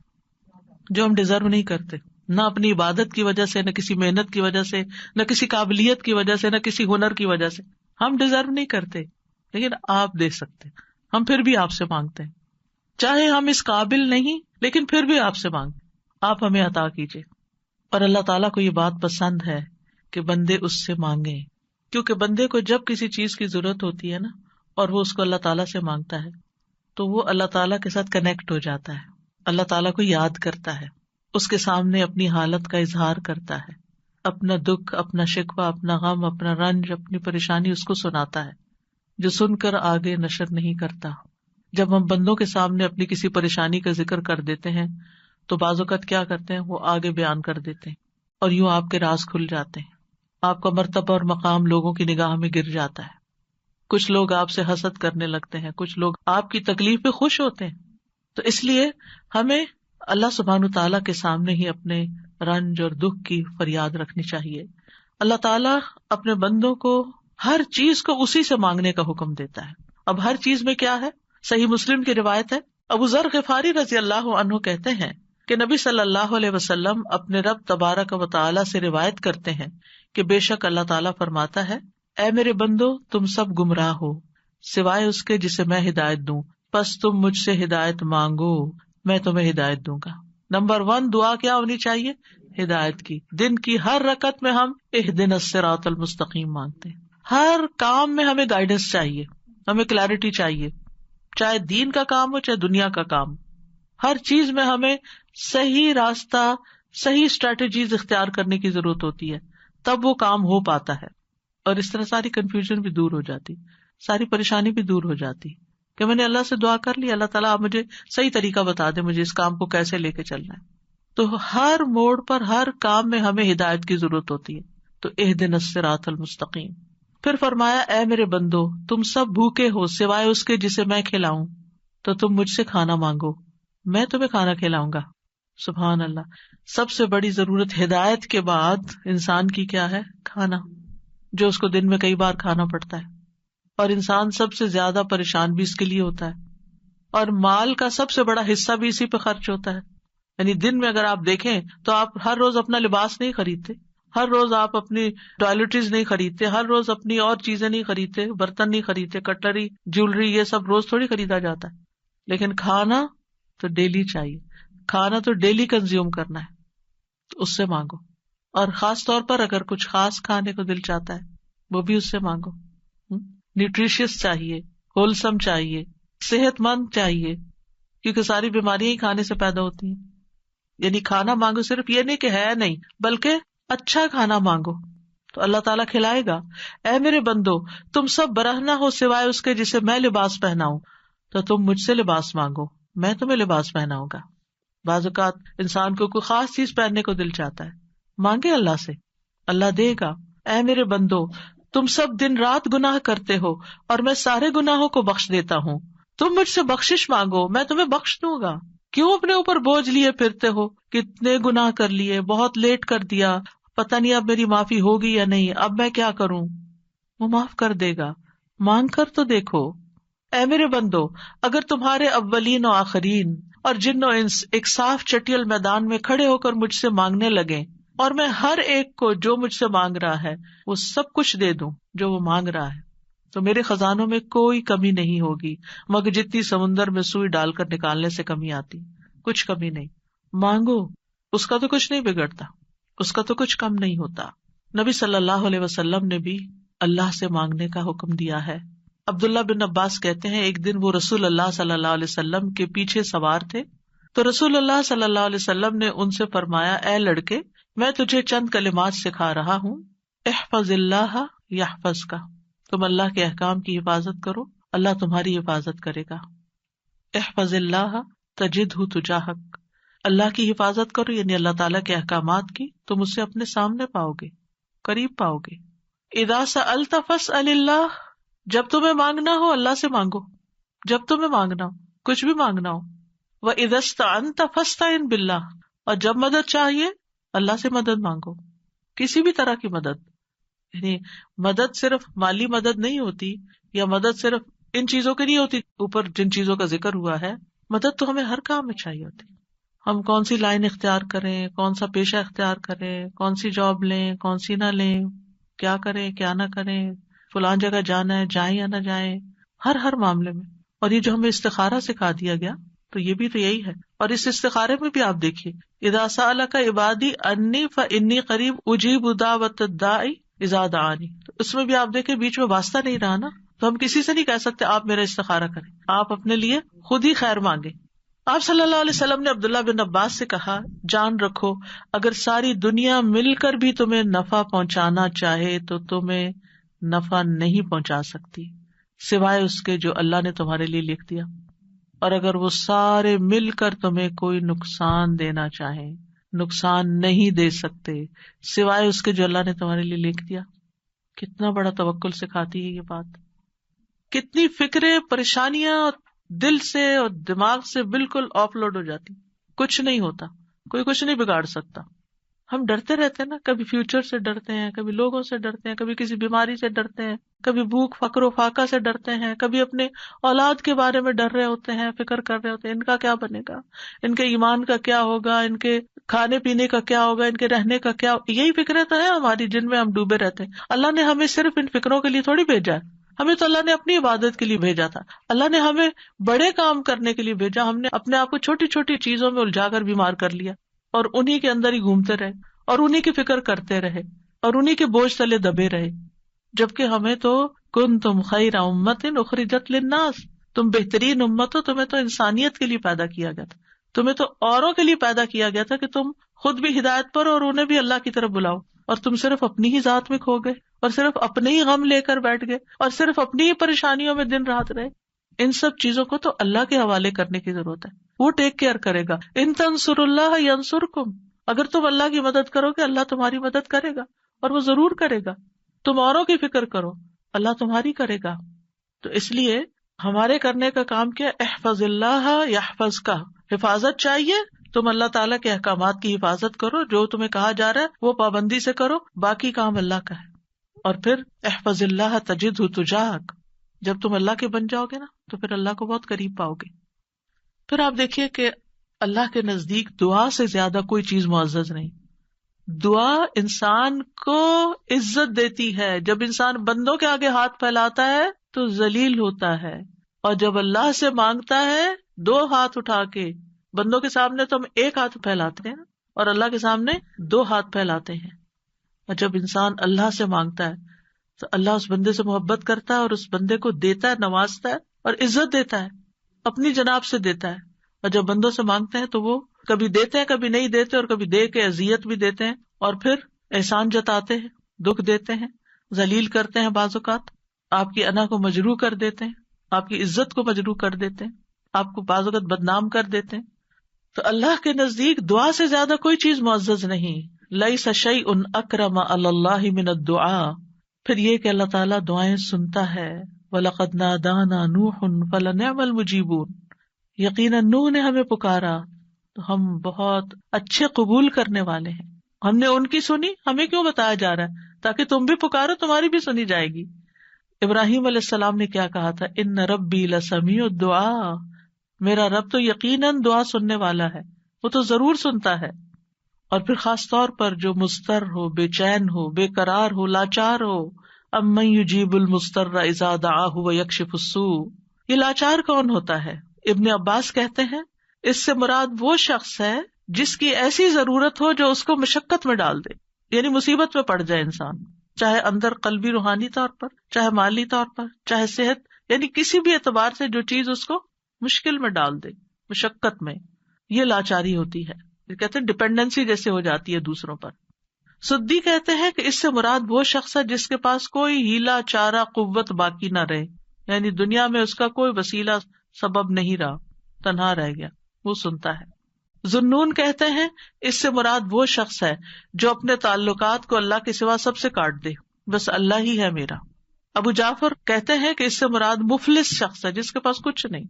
Speaker 1: جو ہم ڈیزرو نہیں کرتے، نہ اپنی عبادت کی وجہ سے، نہ کسی محنت کی وجہ سے، نہ کسی قابلیت کی وجہ سے، نہ کسی ہنر کی وجہ سے. ہم ڈیزرو نہیں کرتے لیکن آپ دے سکتے، ہم پھر بھی آپ سے مانگتے ہیں. چاہے ہم اس قابل نہیں لیکن پھر بھی آپ سے مانگتے، آپ ہمیں عطا کیجیے. اور اللہ تعالیٰ کو یہ بات پسند ہے کہ بندے اس سے مانگیں، کیونکہ بندے کو جب کسی چیز کی ضرورت ہوتی ہے نا اور وہ اس کو اللہ تعالیٰ سے مانگتا ہے تو وہ اللہ تعالیٰ کے ساتھ کنیکٹ ہو جاتا ہے، اللہ تعالیٰ کو یاد کرتا ہے، اس کے سامنے اپنی حالت کا اظہار کرتا ہے، اپنا دکھ، اپنا شکوہ، اپنا غم، اپنا رنج، اپنی پریشانی اس کو سناتا ہے، جو سن کر آگے نشر نہیں کرتا. جب ہم بندوں کے سامنے اپنی کسی پریشانی کا ذکر کر دیتے ہیں تو بعض اوقات کیا کرتے ہیں، وہ آگے بیان کر دیتے ہیں اور یوں آپ کے راز کھل جاتے ہیں، آپ کا مرتبہ اور مقام لوگوں کی نگاہ میں گر جاتا ہے. کچھ لوگ آپ سے حسد کرنے لگتے ہیں، کچھ لوگ آپ کی تکلیف پہ خوش ہوتے ہیں. تو اس لیے ہمیں اللہ سبحانہ تعالیٰ کے سامنے ہی اپنے رنج اور دکھ کی فریاد رکھنی چاہیے. اللہ تعالیٰ اپنے بندوں کو ہر چیز کو اسی سے مانگنے کا حکم دیتا ہے. اب ہر چیز میں کیا ہے؟ صحیح مسلم کی روایت ہے، ابو ذر غفاری رضی اللہ عنہ کہتے ہیں کہ نبی صلی اللہ علیہ وسلم اپنے رب تبارک و تعالیٰ سے روایت کرتے ہیں کہ بے شک اللہ تعالیٰ فرماتا ہے، اے میرے بندو تم سب گمراہ ہو سوائے اس کے جسے میں ہدایت دوں، پس تم مجھ سے ہدایت مانگو میں تمہیں ہدایت دوں گا. نمبر 1 دعا کیا ہونی چاہیے؟ ہدایت کی. دن کی ہر رکعت میں ہم اہدنا الصراط المستقیم مانگتے ہیں، ہر کام میں ہمیں گائیڈنس چاہیے، ہمیں کلیئرٹی چاہیے، چاہے دین کا کام ہو چاہے دنیا کا کام، ہر چیز میں ہمیں صحیح راستہ، صحیح اسٹریٹجیز اختیار کرنے کی ضرورت ہوتی ہے، تب وہ کام ہو پاتا ہے. اور اس طرح ساری کنفیوژن بھی دور ہو جاتی، ساری پریشانی بھی دور ہو جاتی کہ میں نے اللہ سے دعا کر لی، اللہ تعالیٰ آپ مجھے صحیح طریقہ بتا دے، مجھے اس کام کو کیسے لے کے چلنا ہے. تو ہر موڑ پر، ہر کام میں ہمیں ہدایت کی ضرورت ہوتی ہے. تو اہدنا الصراط المستقیم. پھر فرمایا اے میرے بندو تم سب بھوکے ہو سوائے اس کے جسے میں کھلاؤں، تو تم مجھ سے کھانا مانگو، میں تمہیں کھانا کھلاؤں گا. سبحان اللہ. سب سے بڑی ضرورت ہدایت کے بعد انسان کی کیا ہے؟ کھانا، جو اس کو دن میں کئی بار کھانا پڑتا ہے. اور انسان سب سے زیادہ پریشان بھی اس کے لیے ہوتا ہے، اور مال کا سب سے بڑا حصہ بھی اسی پہ خرچ ہوتا ہے. یعنی دن میں اگر آپ دیکھیں تو آپ ہر روز اپنا لباس نہیں خریدتے، ہر روز آپ اپنی ٹوائلٹریز نہیں خریدتے، ہر روز اپنی اور چیزیں نہیں خریدتے، برتن نہیں خریدتے، کٹلری، جیولری، یہ سب روز تھوڑی خریدا جاتا ہے. لیکن کھانا تو ڈیلی چاہیے، کھانا تو ڈیلی کنزیوم کرنا ہے، تو اس سے مانگو. اور خاص طور پر اگر کچھ خاص کھانے کو دل چاہتا ہے وہ بھی اس سے مانگو. نیوٹریشیس چاہیے، ہولسم چاہیے، صحت مند چاہیے، کیونکہ ساری بیماریاں ہی کھانے سے پیدا ہوتی ہیں. یعنی کھانا مانگو صرف یہ نہیں کہ ہے نہیں، بلکہ اچھا کھانا مانگو تو اللہ تعالیٰ کھلائے گا. اے میرے بندو تم سب برہنہ ہو سوائے اس کے جسے میں لباس پہناؤں، تو تم مجھ سے لباس مانگو، میں تمہیں لباس پہناؤں گا. بعض اوقات انسان کو کوئی خاص چیز پہننے کو دل چاہتا ہے، مانگے اللہ سے، اللہ دے گا. اے میرے بندو تم سب دن رات گناہ کرتے ہو اور میں سارے گناہوں کو بخش دیتا ہوں، تم مجھ سے بخشش مانگو میں تمہیں بخش دوں گا. کیوں اپنے اوپر بوجھ لیے پھرتے ہو؟ کتنے گناہ کر لیے، بہت لیٹ کر دیا، پتہ نہیں اب میری معافی ہوگی یا نہیں، اب میں کیا کروں؟ وہ معاف کر دے گا، مانگ کر تو دیکھو. اے میرے بندو اگر تمہارے اولین و آخرین اور جن و انس ایک صاف چٹیل میدان میں کھڑے ہو کر مجھ سے مانگنے لگے، اور میں ہر ایک کو جو مجھ سے مانگ رہا ہے وہ سب کچھ دے دوں جو وہ مانگ رہا ہے، تو میرے خزانوں میں کوئی کمی نہیں ہوگی مگر جتنی سمندر میں سوئی ڈال کر نکالنے سے کمی آتی، کچھ کمی نہیں. مانگو، اس کا تو کچھ نہیں بگڑتا، اس کا تو کچھ کم نہیں ہوتا. نبی صلی اللہ علیہ وسلم نے بھی اللہ سے مانگنے کا حکم دیا ہے. عبداللہ بن عباس کہتے ہیں ایک دن وہ رسول اللہ صلی اللہ علیہ وسلم کے پیچھے سوار تھے، تو رسول اللہ صلی اللہ علیہ وسلم نے ان سے فرمایا اے لڑکے میں تجھے چند کلمات سکھا رہا ہوں، احفظ اللہ یحفظ کا، تم اللہ کے احکام کی حفاظت کرو اللہ تمہاری حفاظت کرے گا. احفظ اللہ تجدہ تجاہک، اللہ کی حفاظت کرو یعنی اللہ تعالیٰ کے احکامات کی، تم اسے اپنے سامنے پاؤ گے، قریب پاؤ گے. اذا سألت فاسأل اللہ، جب تمہیں مانگنا ہو اللہ سے مانگو، جب تمہیں مانگنا ہو، کچھ بھی مانگنا ہو. وَإِذَا اسْتَعَنْتَ فَاسْتَعِنْ بِاللَّهِ، اور جب مدد چاہیے اللہ سے مدد مانگو، کسی بھی طرح کی مدد. یعنی مدد صرف مالی مدد نہیں ہوتی، یا مدد صرف ان چیزوں کی نہیں ہوتی اوپر جن چیزوں کا ذکر ہوا ہے، مدد تو ہمیں ہر کام میں چاہیے ہوتی. ہم کون سی لائن اختیار کریں، کون سا پیشہ اختیار کریں، کون سی جاب لیں، کون سی نہ لیں، کیا کریں کیا نہ کریں، فلان جگہ جانا ہے جائیں یا نہ جائیں، ہر معاملے میں. اور یہ جو ہمیں استخارہ سکھا دیا گیا تو یہ بھی تو یہی ہے. اور اس استخارے میں بھی آپ دیکھیے اذا سألک عبادی انی فانی قریب اجیب دعوت الداعی اذا دعانی، تو اس میں بھی آپ دیکھیں بیچ میں واسطہ نہیں رہا نا، تو ہم کسی سے نہیں کہہ سکتے آپ میرا استخارہ کریں، آپ اپنے لیے خود ہی خیر مانگے. آپ صلی اللہ علیہ وسلم نے عبداللہ بن عباس سے کہا جان رکھو اگر ساری دنیا مل کر بھی تمہیں نفع پہنچانا چاہے تو تمہیں نفع نہیں پہنچا سکتی سوائے اس کے جو اللہ نے تمہارے لیے لکھ دیا، اور اگر وہ سارے مل کر تمہیں کوئی نقصان دینا چاہیں نقصان نہیں دے سکتے سوائے اس کے جو اللہ نے تمہارے لیے لکھ دیا. کتنا بڑا توکل سکھاتی ہے یہ بات. کتنی فکریں پریشانیاں دل سے اور دماغ سے بالکل آف لوڈ ہو جاتی، کچھ نہیں ہوتا، کوئی کچھ نہیں بگاڑ سکتا. ہم ڈرتے رہتے ہیں نا، کبھی فیوچر سے ڈرتے ہیں، کبھی لوگوں سے ڈرتے ہیں، کبھی کسی بیماری سے ڈرتے ہیں، کبھی بھوک فقر و فاقہ سے ڈرتے ہیں، کبھی اپنے اولاد کے بارے میں ڈر رہے ہوتے ہیں، فکر کر رہے ہوتے ہیں ان کا کیا بنے گا، ان کے ایمان کا کیا ہوگا، ان کے کھانے پینے کا کیا ہوگا، ان کے رہنے کا کیا ہوگا. یہی فکریں تو ہیں ہماری جن میں ہم ڈوبے رہتے ہیں. اللہ نے ہمیں صرف ان فکروں کے لیے تھوڑی بھیجا ہے، ہمیں تو اللہ نے اپنی عبادت کے لیے بھیجا تھا. اللہ نے ہمیں بڑے کام کرنے کے لیے بھیجا، ہم نے اپنے آپ کو چھوٹی چھوٹی چیزوں میں الجھا کر بیمار کر لیا اور انہی کے اندر ہی گھومتے رہے اور انہی کی فکر کرتے رہے اور انہی کے بوجھ تلے دبے رہے. جبکہ ہمیں تو کنتم خیر امۃ اخرجت للناس، تم بہترین امت ہو، تمہیں تو انسانیت کے لیے پیدا کیا گیا تھا، تمہیں تو اوروں کے لیے پیدا کیا گیا تھا کہ تم خود بھی ہدایت پر اور انہیں بھی اللہ کی طرف بلاؤ، اور تم صرف اپنی ہی ذات میں کھو گئے اور صرف اپنے ہی غم لے کر بیٹھ گئے اور صرف اپنی ہی پریشانیوں میں دن رات رہے. ان سب چیزوں کو تو اللہ کے حوالے کرنے کی ضرورت ہے، وہ ٹیک کیئر کرے گا. ان تنصروا اللہ ینصرکم، اگر تم اللہ کی مدد کرو گے اللہ تمہاری مدد کرے گا، اور وہ ضرور کرے گا. تم اوروں کی فکر کرو، اللہ تمہاری کرے گا. تو اس لیے ہمارے کرنے کا کام کیا؟ احفظ اللہ یحفظک، حفاظت چاہیے، تم اللہ تعالیٰ کے احکامات کی حفاظت کرو، جو تمہیں کہا جا رہا ہے وہ پابندی سے کرو، باقی کام اللہ کا ہے. اور پھر احفظ اللہ تجدہ تجاہک، جب تم اللہ کے بن جاؤ گے نا تو پھر اللہ کو بہت قریب پاؤ گے. پھر آپ دیکھیے کہ اللہ کے نزدیک دعا سے زیادہ کوئی چیز معزز نہیں. دعا انسان کو عزت دیتی ہے. جب انسان بندوں کے آگے ہاتھ پھیلاتا ہے تو ذلیل ہوتا ہے، اور جب اللہ سے مانگتا ہے 2 ہاتھ اٹھا کے، بندوں کے سامنے تو ہم 1 ہاتھ پھیلاتے ہیں اور اللہ کے سامنے 2 ہاتھ پھیلاتے ہیں. اور جب انسان اللہ سے مانگتا ہے تو اللہ اس بندے سے محبت کرتا ہے اور اس بندے کو دیتا ہے، نوازتا ہے اور عزت دیتا ہے، اپنی جناب سے دیتا ہے. اور جب بندوں سے مانگتے ہیں تو وہ کبھی دیتے ہیں کبھی نہیں دیتے، اور کبھی دے کے اذیت بھی دیتے ہیں، اور پھر احسان جتاتے ہیں، دکھ دیتے ہیں، ذلیل کرتے ہیں، بعض اوقات آپ کی انا کو مجروح کر دیتے ہیں، آپ کی عزت کو مجروح کر دیتے ہیں، آپ کو بعض اوقات بدنام کر دیتے ہیں. تو اللہ کے نزدیک دعا سے زیادہ کوئی چیز معزز نہیں. لیس شیء اکرم علی اللہ من الدعاء. پھر یہ کہ اللہ تعالیٰ دعائیں سنتا ہے. وَلَقَدْ نَادَانَا نُوحٌ فَلَنِعْمَ الْمُجِيبُونَ. یقیناً نوح نے ہمیں پکارا تو ہم بہت اچھے قبول کرنے والے ہیں. ہم نے ان کی سنی، ہمیں کیوں بتایا جا رہا ہے؟ تاکہ تم بھی پکارو، تمہاری بھی سنی جائے گی. ابراہیم علیہ السلام نے کیا کہا تھا؟ ان ربی لسمیع الدعاء. میرا رب تو یقیناً دعا سننے والا ہے، وہ تو ضرور سنتا ہے. اور پھر خاص طور پر جو مضطر ہو، بے چین ہو، بے قرار ہو، لاچار ہو. امن یجیب المضطر اذا دعاہ ویکشف السوء. یہ لاچار کون ہوتا ہے؟ ابن عباس کہتے ہیں اس سے مراد وہ شخص ہے جس کی ایسی ضرورت ہو جو اس کو مشقت میں ڈال دے، یعنی مصیبت میں پڑ جائے انسان، چاہے اندر قلبی روحانی طور پر، چاہے مالی طور پر، چاہے صحت، یعنی کسی بھی اعتبار سے جو چیز اس کو مشکل میں ڈال دے، مشقت میں. یہ لاچاری ہوتی ہے. یہ کہتے ہیں ڈپینڈنسی جیسے ہو جاتی ہے دوسروں پر. سدی کہتے ہیں کہ اس سے مراد وہ شخص ہے جس کے پاس کوئی ہیلا چارہ قوت باقی نہ رہے، یعنی دنیا میں اس کا کوئی وسیلہ سبب نہیں رہا، تنہا رہ گیا، وہ سنتا ہے. ذنون کہتے ہیں اس سے مراد وہ شخص ہے جو اپنے تعلقات کو اللہ کے سوا سب سے کاٹ دے، بس اللہ ہی ہے میرا. ابو جعفر کہتے ہیں کہ اس سے مراد مفلس شخص ہے جس کے پاس کچھ نہیں.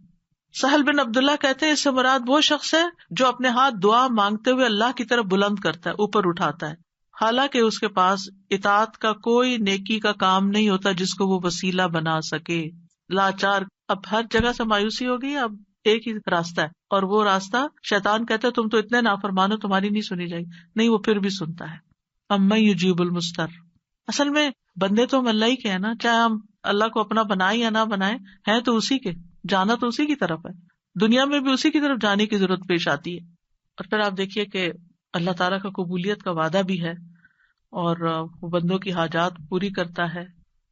Speaker 1: سہل بن عبداللہ کہتے ہیں اس سے مراد وہ شخص ہے جو اپنے ہاتھ دعا مانگتے ہوئے اللہ کی طرف بلند کرتا ہے، اوپر اٹھاتا ہے، حالانکہ اس کے پاس اطاعت کا کوئی نیکی کا کام نہیں ہوتا جس کو وہ وسیلہ بنا سکے. لاچار. اب ہر جگہ سے مایوسی ہو گئی، اب ایک ہی راستہ ہے، اور وہ راستہ شیطان کہتا ہے تم تو اتنے نافرمان ہو، تمہاری نہیں سنی جائے گی. نہیں، وہ پھر بھی سنتا ہے. امن یجیب المضطر. اصل میں بندے تو ہم اللہ ہی کے ہیں نا، چاہے ہم اللہ کو اپنا بنائیں یا نہ بنائیں، ہیں تو اسی کے، جانا تو اسی کی طرف ہے، دنیا میں بھی اسی کی طرف جانے کی ضرورت پیش آتی ہے. اور پھر آپ دیکھیے کہ اللہ تعالیٰ کا قبولیت کا وعدہ بھی ہے، اور وہ بندوں کی حاجات پوری کرتا ہے.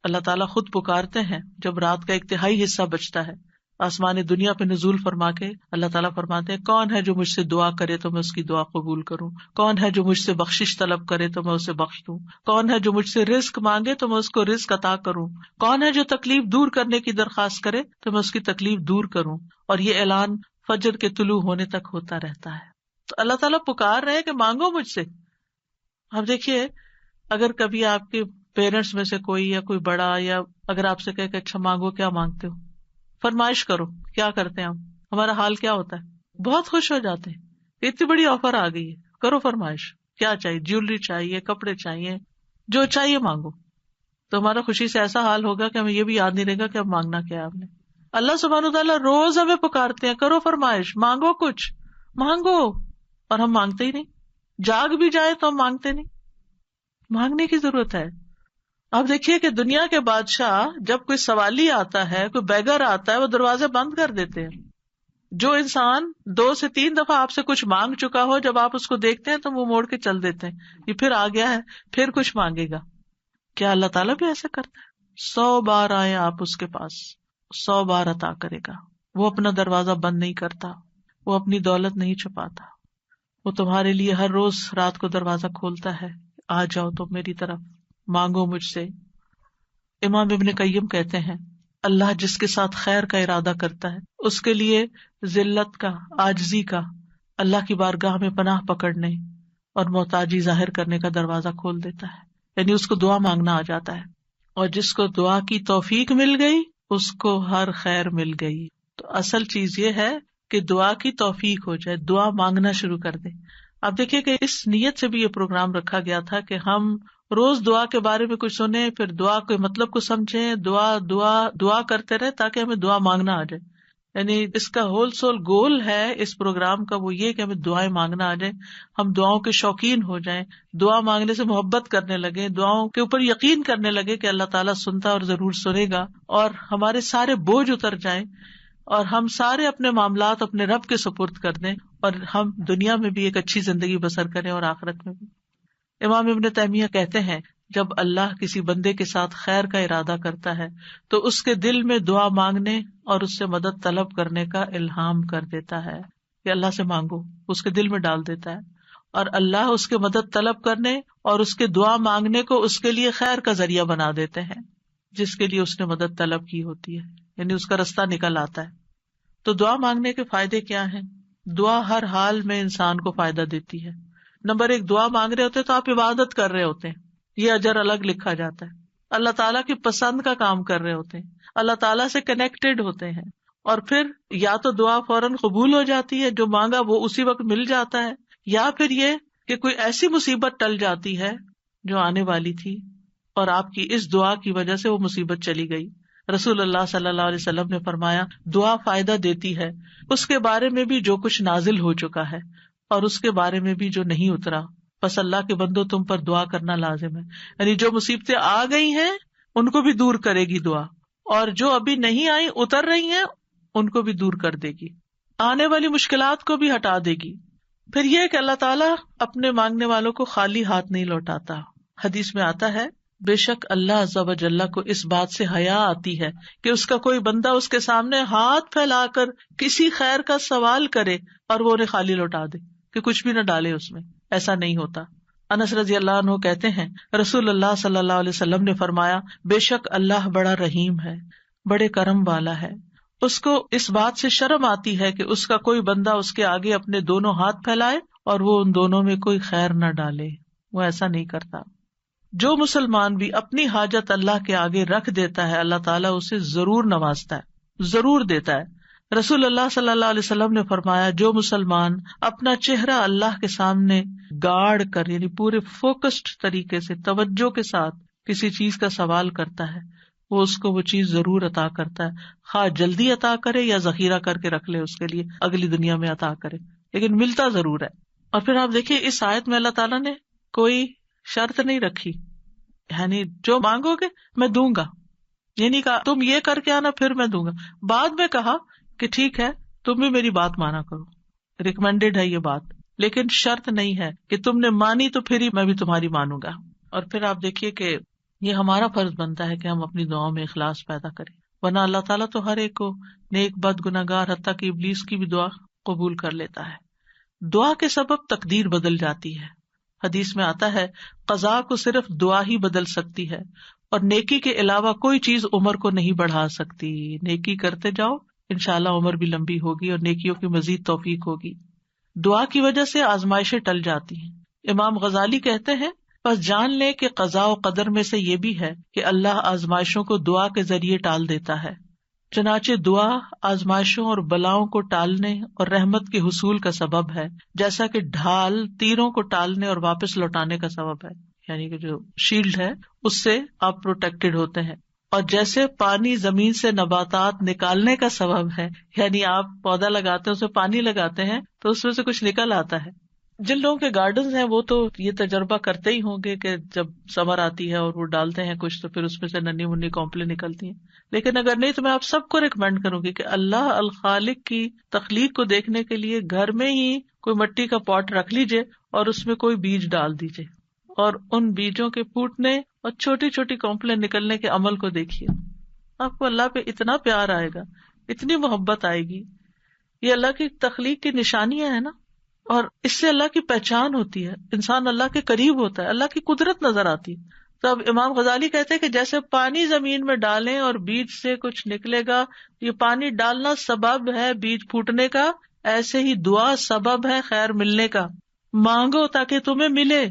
Speaker 1: اللہ تعالیٰ خود پکارتے ہیں جب رات کا 1/3 حصہ بچتا ہے، آسمان دنیا پہ نزول فرما کے اللہ تعالیٰ فرماتے ہیں کون ہے جو مجھ سے دعا کرے تو میں اس کی دعا قبول کروں، کون ہے جو مجھ سے بخشش طلب کرے تو میں اسے بخش دوں، کون ہے جو مجھ سے رزق مانگے تو میں اس کو رزق عطا کروں، کون ہے جو تکلیف دور کرنے کی درخواست کرے تو میں اس کی تکلیف دور کروں. اور یہ اعلان فجر کے طلوع ہونے تک ہوتا رہتا ہے. تو اللہ تعالیٰ پکار رہے ہیں کہ مانگو مجھ سے. اب دیکھیے اگر کبھی آپ کے پیرنٹس میں سے کوئی یا کوئی بڑا یا اگر آپ سے کہے کہ اچھا مانگو، کیا مانگتے ہو، فرمائش کرو، کیا کرتے ہیں ہم، ہمارا حال کیا ہوتا ہے؟ بہت خوش ہو جاتے ہیں، اتنی بڑی آفر آ گئی ہے، کرو فرمائش، کیا چاہیے، جیولری چاہیے، کپڑے چاہیے، جو چاہیے مانگو. تو ہمارا خوشی سے ایسا حال ہوگا کہ ہمیں یہ بھی یاد نہیں رہے گا کہ اب مانگنا کیا ہے آپ نے. اللہ سبحانہ وتعالیٰ روز ہمیں پکارتے ہیں کرو فرمائش، مانگو، کچھ مانگو، اور ہم مانگتے ہی نہیں. جاگ بھی جائے تو ہم مانگتے نہیں. مانگنے کی ضرورت ہے. آپ دیکھیے کہ دنیا کے بادشاہ جب کوئی سوالی آتا ہے، کوئی بیگر آتا ہے، وہ دروازے بند کر دیتے ہیں. جو انسان 2 سے 3 دفعہ آپ سے کچھ مانگ چکا ہو، جب آپ اس کو دیکھتے ہیں تو وہ موڑ کے چل دیتے ہیں، یہ پھر آ گیا ہے، پھر کچھ مانگے گا. کیا اللہ تعالیٰ بھی ایسا کرتا ہے؟ 100 بار آئے آپ اس کے پاس 100 بار عطا کرے گا. وہ اپنا دروازہ بند نہیں کرتا, وہ اپنی دولت نہیں چھپاتا, وہ تمہارے لیے ہر روز رات کو دروازہ کھولتا ہے, آ جاؤ تم میری طرف, مانگو مجھ سے. امام ابن قیم کہتے ہیں اللہ جس کے ساتھ خیر کا ارادہ کرتا ہے اس کے لیے ذلت کا, عاجزی کا, اللہ کی بارگاہ میں پناہ پکڑنے اور محتاجی ظاہر کرنے کا دروازہ کھول دیتا ہے. یعنی اس کو دعا مانگنا آ جاتا ہے, اور جس کو دعا کی توفیق مل گئی اس کو ہر خیر مل گئی. تو اصل چیز یہ ہے کہ دعا کی توفیق ہو جائے, دعا مانگنا شروع کر دیں. آپ دیکھیے کہ اس نیت سے بھی یہ پروگرام رکھا گیا تھا کہ ہم روز دعا کے بارے میں کچھ سنیں, پھر دعا کے مطلب کو سمجھیں, دعا دعا دعا کرتے رہے تاکہ ہمیں دعا مانگنا آ جائے. یعنی اس کا ہول سول گول ہے اس پروگرام کا وہ یہ کہ ہمیں دعائیں مانگنا آ جائے, ہم دعاؤں کے شوقین ہو جائیں, دعا مانگنے سے محبت کرنے لگے, دعاؤں کے اوپر یقین کرنے لگے کہ اللہ تعالیٰ سنتا اور ضرور سنے گا, اور ہمارے سارے بوجھ اتر جائیں اور ہم سارے اپنے معاملات اپنے رب کے سپرد کر دیں, اور ہم دنیا میں بھی ایک اچھی زندگی بسر کریں اور آخرت میں بھی. امام ابن تیمیہ کہتے ہیں جب اللہ کسی بندے کے ساتھ خیر کا ارادہ کرتا ہے تو اس کے دل میں دعا مانگنے اور اس سے مدد طلب کرنے کا الہام کر دیتا ہے کہ اللہ سے مانگو, اس کے دل میں ڈال دیتا ہے, اور اللہ اس کے مدد طلب کرنے اور اس کے دعا مانگنے کو اس کے لیے خیر کا ذریعہ بنا دیتے ہیں جس کے لیے اس نے مدد طلب کی ہوتی ہے, یعنی اس کا رستہ نکل آتا ہے. تو دعا مانگنے کے فائدے کیا ہیں؟ دعا ہر حال میں انسان کو فائدہ دیتی ہے. نمبر 1, دعا مانگ رہے ہوتے تو آپ عبادت کر رہے ہوتے ہیں, یہ اجر الگ لکھا جاتا ہے. اللہ تعالیٰ کی پسند کا کام کر رہے ہوتے ہیں, اللہ تعالیٰ سے کنیکٹڈ ہوتے ہیں, اور پھر یا تو دعا فوراً قبول ہو جاتی ہے, جو مانگا وہ اسی وقت مل جاتا ہے, یا پھر یہ کہ کوئی ایسی مصیبت ٹل جاتی ہے جو آنے والی تھی اور آپ کی اس دعا کی وجہ سے وہ مصیبت چلی گئی. رسول اللہ صلی اللہ علیہ وسلم نے فرمایا دعا فائدہ دیتی ہے اس کے بارے میں بھی جو کچھ نازل ہو چکا ہے اور اس کے بارے میں بھی جو نہیں اترا. بس اللہ کے بندو تم پر دعا کرنا لازم ہے, یعنی جو مصیبتیں آ گئی ہیں ان کو بھی دور کرے گی دعا, اور جو ابھی نہیں آئی اتر رہی ہیں ان کو بھی دور کر دے گی, آنے والی مشکلات کو بھی ہٹا دے گی. پھر یہ کہ اللہ تعالیٰ اپنے مانگنے والوں کو خالی ہاتھ نہیں لوٹاتا. حدیث میں آتا ہے بے شک اللہ عز و جل کو اس بات سے حیا آتی ہے کہ اس کا کوئی بندہ اس کے سامنے ہاتھ پھیلا کر کسی خیر کا سوال کرے اور وہ انہیں خالی لوٹا دے, کہ کچھ بھی نہ ڈالے اس میں. ایسا نہیں ہوتا. انس رضی اللہ عنہ کہتے ہیں رسول اللہ صلی اللہ علیہ وسلم نے فرمایا بے شک اللہ بڑا رحیم ہے, بڑے کرم والا ہے. اس کو اس بات سے شرم آتی ہے کہ اس کا کوئی بندہ اس کے آگے اپنے دونوں ہاتھ پھیلائے اور وہ ان دونوں میں کوئی خیر نہ ڈالے. وہ ایسا نہیں کرتا. جو مسلمان بھی اپنی حاجت اللہ کے آگے رکھ دیتا ہے اللہ تعالیٰ اسے ضرور نوازتا ہے, ضرور دیتا ہے. رسول اللہ صلی اللہ علیہ وسلم نے فرمایا جو مسلمان اپنا چہرہ اللہ کے سامنے گاڑ کر, یعنی پورے فوکسڈ طریقے سے توجہ کے ساتھ کسی چیز کا سوال کرتا ہے وہ اس کو وہ چیز ضرور عطا کرتا ہے, خواہ جلدی عطا کرے یا ذخیرہ کر کے رکھ لے اس کے لیے اگلی دنیا میں عطا کرے, لیکن ملتا ضرور ہے. اور پھر آپ دیکھیے اس آیت میں اللہ تعالیٰ نے کوئی شرط نہیں رکھی, یعنی جو مانگو گے میں دوں گا, یعنی کہا تم یہ کر کے آنا پھر میں دوں گا. بعد میں کہا کہ ٹھیک ہے تم بھی میری بات مانا کرو, ریکمینڈیڈ ہے یہ بات, لیکن شرط نہیں ہے کہ تم نے مانی تو پھر ہی میں بھی تمہاری مانوں گا. اور پھر آپ دیکھیے کہ یہ ہمارا فرض بنتا ہے کہ ہم اپنی دعاؤں میں اخلاص پیدا کریں, ورنہ اللہ تعالیٰ تو ہر ایک کو نیک بد گناہگار حتیٰ کہ ابلیس کی بھی دعا قبول کر لیتا ہے. دعا کے سبب تقدیر بدل جاتی ہے. حدیث میں آتا ہے قضاء کو صرف دعا ہی بدل سکتی ہے, اور نیکی کے علاوہ کوئی چیز عمر کو نہیں بڑھا سکتی. نیکی کرتے جاؤ انشاءاللہ عمر بھی لمبی ہوگی اور نیکیوں کی مزید توفیق ہوگی. دعا کی وجہ سے آزمائشیں ٹل جاتی ہیں. امام غزالی کہتے ہیں بس جان لے کہ قضاء و قدر میں سے یہ بھی ہے کہ اللہ آزمائشوں کو دعا کے ذریعے ٹال دیتا ہے. چنانچہ دعا آزمائشوں اور بلاؤں کو ٹالنے اور رحمت کے حصول کا سبب ہے, جیسا کہ ڈھال تیروں کو ٹالنے اور واپس لوٹانے کا سبب ہے, یعنی کہ جو شیلڈ ہے اس سے آپ پروٹیکٹڈ ہوتے ہیں. اور جیسے پانی زمین سے نباتات نکالنے کا سبب ہے, یعنی آپ پودا لگاتے ہیں اس میں پانی لگاتے ہیں تو اس میں سے کچھ نکل آتا ہے. جن لوگوں کے گارڈنز ہیں وہ تو یہ تجربہ کرتے ہی ہوں گے کہ جب سمر آتی ہے اور وہ ڈالتے ہیں کچھ تو پھر اس میں سے ننھی منی کونپلیں نکلتی ہیں. لیکن اگر نہیں تو میں آپ سب کو ریکمینڈ کروں گی کہ اللہ الخالق کی تخلیق کو دیکھنے کے لیے گھر میں ہی کوئی مٹی کا پاٹ رکھ لیجئے اور اس میں کوئی بیج ڈال دیجئے, اور ان بیجوں کے پھوٹنے اور چھوٹی چھوٹی کمپلین نکلنے کے عمل کو دیکھیے. آپ کو اللہ پہ اتنا پیار آئے گا, اتنی محبت آئے گی. یہ اللہ کی تخلیق کی نشانیاں ہیں نا, اور اس سے اللہ کی پہچان ہوتی ہے, انسان اللہ کے قریب ہوتا ہے, اللہ کی قدرت نظر آتی ہے. تو اب امام غزالی کہتے ہیں کہ جیسے پانی زمین میں ڈالیں اور بیج سے کچھ نکلے گا, یہ پانی ڈالنا سبب ہے بیج پھوٹنے کا, ایسے ہی دعا سبب ہے خیر ملنے کا. مانگو تاکہ تمہیں ملے.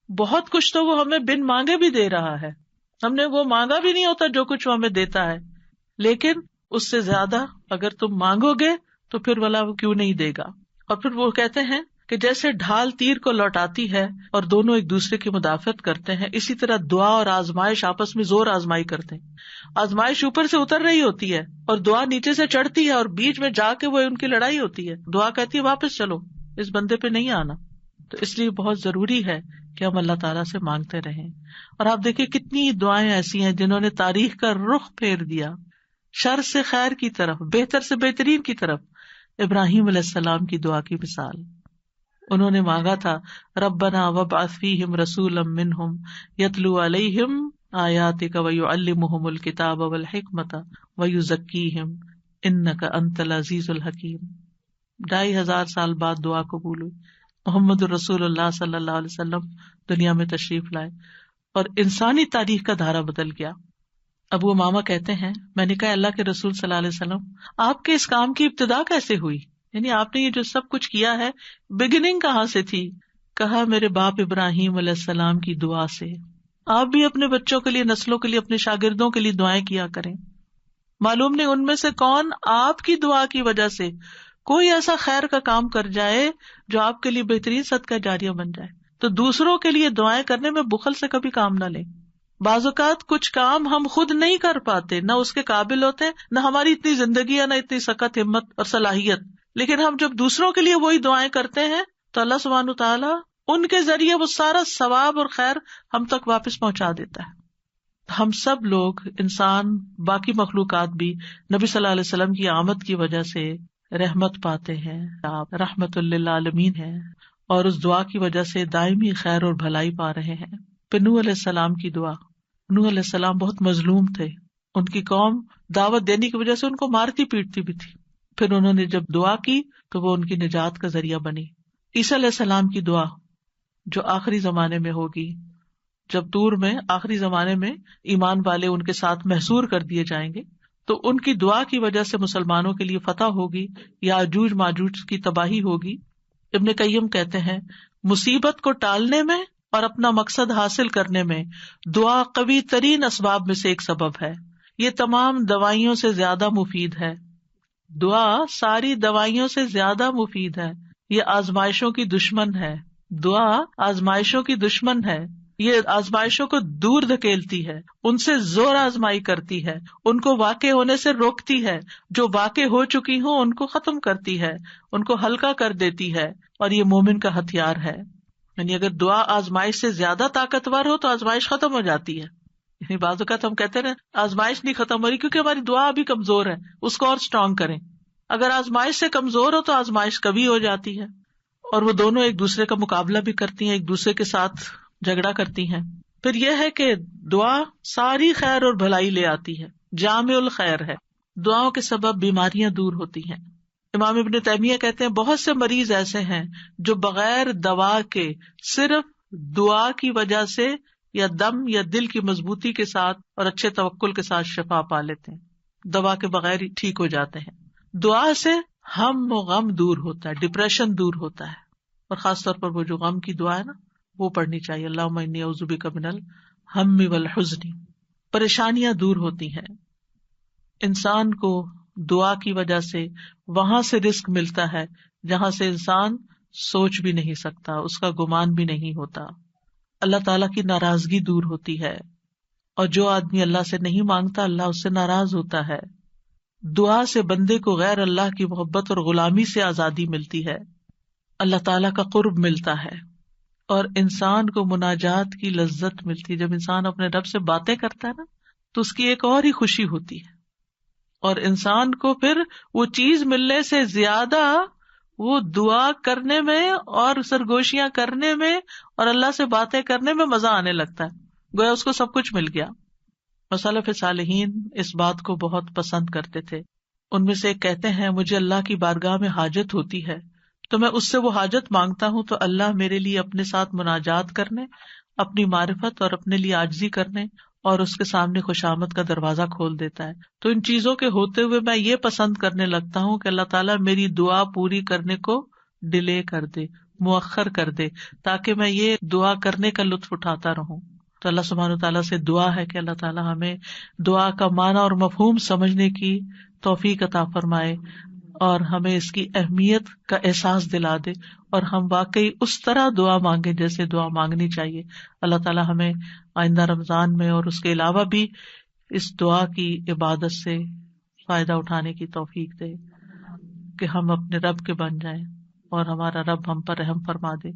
Speaker 1: بہت کچھ تو وہ ہمیں بن مانگے بھی دے رہا ہے, ہم نے وہ مانگا بھی نہیں ہوتا جو کچھ وہ ہمیں دیتا ہے, لیکن اس سے زیادہ اگر تم مانگو گے تو پھر والا وہ کیوں نہیں دے گا. اور پھر وہ کہتے ہیں کہ جیسے ڈھال تیر کو لوٹاتی ہے اور دونوں ایک دوسرے کی مدافعت کرتے ہیں, اسی طرح دعا اور آزمائش آپس میں زور آزمائی کرتے ہیں. آزمائش اوپر سے اتر رہی ہوتی ہے اور دعا نیچے سے چڑھتی ہے, اور بیچ میں جا کے وہ ان کی لڑائی ہوتی ہے. دعا کہتی ہے واپس چلو, اس بندے پہ نہیں آنا. تو اس لیے بہت ضروری ہے کہ ہم اللہ تعالیٰ سے مانگتے رہیں. اور آپ دیکھیں کتنی دعائیں ایسی ہیں جنہوں نے تاریخ کا رخ پھیر دیا, شر سے خیر کی طرف, بہتر سے بہترین کی طرف. ابراہیم علیہ السلام کی دعا کی مثال, انہوں نے مانگا تھا ربنا وابعث فیہم رسولا منہم یتلو علیہم آیاتک ویعلمہم الکتاب والحکمت ویزکیہم انک انت العزیز الحکیم. 2500 سال بعد دعا قبول ہوئی. محمد رسول اللہ صلی اللہ علیہ وسلم دنیا میں تشریف لائے اور انسانی تاریخ کا دھارا بدل گیا. ابو امامہ کہتے ہیں میں نے کہا اللہ کے رسول صلی اللہ علیہ وسلم آپ کے اس کام کی ابتدا کیسے ہوئی, یعنی آپ نے یہ جو سب کچھ کیا ہے بگننگ کہاں سے تھی؟ کہا میرے باپ ابراہیم علیہ السلام کی دعا سے. آپ بھی اپنے بچوں کے لیے, نسلوں کے لیے, اپنے شاگردوں کے لیے دعائیں کیا کریں. معلوم نہیں ان میں سے کون آپ کی دعا کی وجہ سے کوئی ایسا خیر کا کام کر جائے جو آپ کے لیے بہترین صدقہ جاریہ بن جائے. تو دوسروں کے لیے دعائیں کرنے میں بخل سے کبھی کام نہ لیں. بعض اوقات کچھ کام ہم خود نہیں کر پاتے, نہ اس کے قابل ہوتے, نہ ہماری اتنی زندگی ہے, نہ اتنی سخت ہمت اور صلاحیت, لیکن ہم جب دوسروں کے لیے وہی دعائیں کرتے ہیں تو اللہ سبحانہ تعالیٰ ان کے ذریعے وہ سارا ثواب اور خیر ہم تک واپس پہنچا دیتا ہے. ہم سب لوگ, انسان, باقی مخلوقات بھی نبی صلی اللہ علیہ وسلم کی آمد کی وجہ سے رحمت پاتے ہیں, آپ رحمت للعالمین ہیں, اور اس دعا کی وجہ سے دائمی خیر اور بھلائی پا رہے ہیں. پھر نوح علیہ السلام کی دعا. نوح علیہ السلام بہت مظلوم تھے, ان کی قوم دعوت دینے کی وجہ سے ان کو مارتی پیٹتی بھی تھی. پھر انہوں نے جب دعا کی تو وہ ان کی نجات کا ذریعہ بنی. عیسیٰ علیہ السلام کی دعا جو آخری زمانے میں ہوگی, جب طور میں آخری زمانے میں ایمان والے ان کے ساتھ محصور کر دیے جائیں گے, تو ان کی دعا کی وجہ سے مسلمانوں کے لیے فتح ہوگی, یاجوج ماجوج کی تباہی ہوگی. ابن قیم کہتے ہیں مصیبت کو ٹالنے میں اور اپنا مقصد حاصل کرنے میں دعا قوی ترین اسباب میں سے ایک سبب ہے. یہ تمام دوائیوں سے زیادہ مفید ہے. دعا ساری دوائیوں سے زیادہ مفید ہے. یہ آزمائشوں کی دشمن ہے. دعا آزمائشوں کی دشمن ہے. یہ آزمائشوں کو دور دھکیلتی ہے, ان سے زور آزمائی کرتی ہے, ان کو واقع ہونے سے روکتی ہے, جو واقع ہو چکی ہوں ان کو ختم کرتی ہے, ان کو ہلکا کر دیتی ہے, اور یہ مومن کا ہتھیار ہے. یعنی اگر دعا آزمائش سے زیادہ طاقتور ہو تو آزمائش ختم ہو جاتی ہے. یعنی بعض اوقات ہم کہتے ہیں آزمائش نہیں ختم ہو رہی کیونکہ ہماری دعا ابھی کمزور ہے, اس کو اور اسٹرانگ کریں. اگر آزمائش سے کمزور ہو تو آزمائش کبھی ہو جاتی ہے, اور وہ دونوں ایک دوسرے کا مقابلہ بھی کرتی ہیں, ایک دوسرے کے ساتھ جھگڑا کرتی ہیں. پھر یہ ہے کہ دعا ساری خیر اور بھلائی لے آتی ہے, جامع الخیر ہے. دعاؤں کے سبب بیماریاں دور ہوتی ہیں. امام ابن تیمیہ کہتے ہیں بہت سے مریض ایسے ہیں جو بغیر دوا کے صرف دعا کی وجہ سے یا دم یا دل کی مضبوطی کے ساتھ اور اچھے توکل کے ساتھ شفا پا لیتے ہیں, دوا کے بغیر ہی ٹھیک ہو جاتے ہیں. دعا سے ہم و غم دور ہوتا ہے, ڈپریشن دور ہوتا ہے, اور خاص طور پر وہ جو غم کی دعا ہے نا وہ پڑھنی چاہیے. اللہم انی اعوذ بک من الہم والحزن. پریشانیاں دور ہوتی ہیں. انسان کو دعا کی وجہ سے وہاں سے رزق ملتا ہے جہاں سے انسان سوچ بھی نہیں سکتا, اس کا گمان بھی نہیں ہوتا. اللہ تعالیٰ کی ناراضگی دور ہوتی ہے, اور جو آدمی اللہ سے نہیں مانگتا اللہ اس سے ناراض ہوتا ہے. دعا سے بندے کو غیر اللہ کی محبت اور غلامی سے آزادی ملتی ہے, اللہ تعالیٰ کا قرب ملتا ہے, اور انسان کو مناجات کی لذت ملتی ہے. جب انسان اپنے رب سے باتیں کرتا ہے نا تو اس کی ایک اور ہی خوشی ہوتی ہے, اور انسان کو پھر وہ چیز ملنے سے زیادہ وہ دعا کرنے میں اور سرگوشیاں کرنے میں اور اللہ سے باتیں کرنے میں مزہ آنے لگتا ہے. گویا اس کو سب کچھ مل گیا. سلف صالحین اس بات کو بہت پسند کرتے تھے. ان میں سے ایک کہتے ہیں مجھے اللہ کی بارگاہ میں حاجت ہوتی ہے تو میں اس سے وہ حاجت مانگتا ہوں تو اللہ میرے لیے اپنے ساتھ مناجات کرنے، اپنی معرفت اور اپنے لیے عاجزی کرنے اور اس کے سامنے خوشامد کا دروازہ کھول دیتا ہے. تو ان چیزوں کے ہوتے ہوئے میں یہ پسند کرنے لگتا ہوں کہ اللہ تعالیٰ میری دعا پوری کرنے کو ڈیلے کر دے، مؤخر کر دے، تاکہ میں یہ دعا کرنے کا لطف اٹھاتا رہوں. تو اللہ سبحانہ تعالیٰ سے دعا ہے کہ اللہ تعالیٰ ہمیں دعا کا معنی اور مفہوم سمجھنے کی توفیق عطا فرمائے اور ہمیں اس کی اہمیت کا احساس دلا دے اور ہم واقعی اس طرح دعا مانگے جیسے دعا مانگنی چاہیے. اللہ تعالیٰ ہمیں آئندہ رمضان میں اور اس کے علاوہ بھی اس دعا کی عبادت سے فائدہ اٹھانے کی توفیق دے کہ ہم اپنے رب کے بن جائیں اور ہمارا رب ہم پر رحم فرما دے.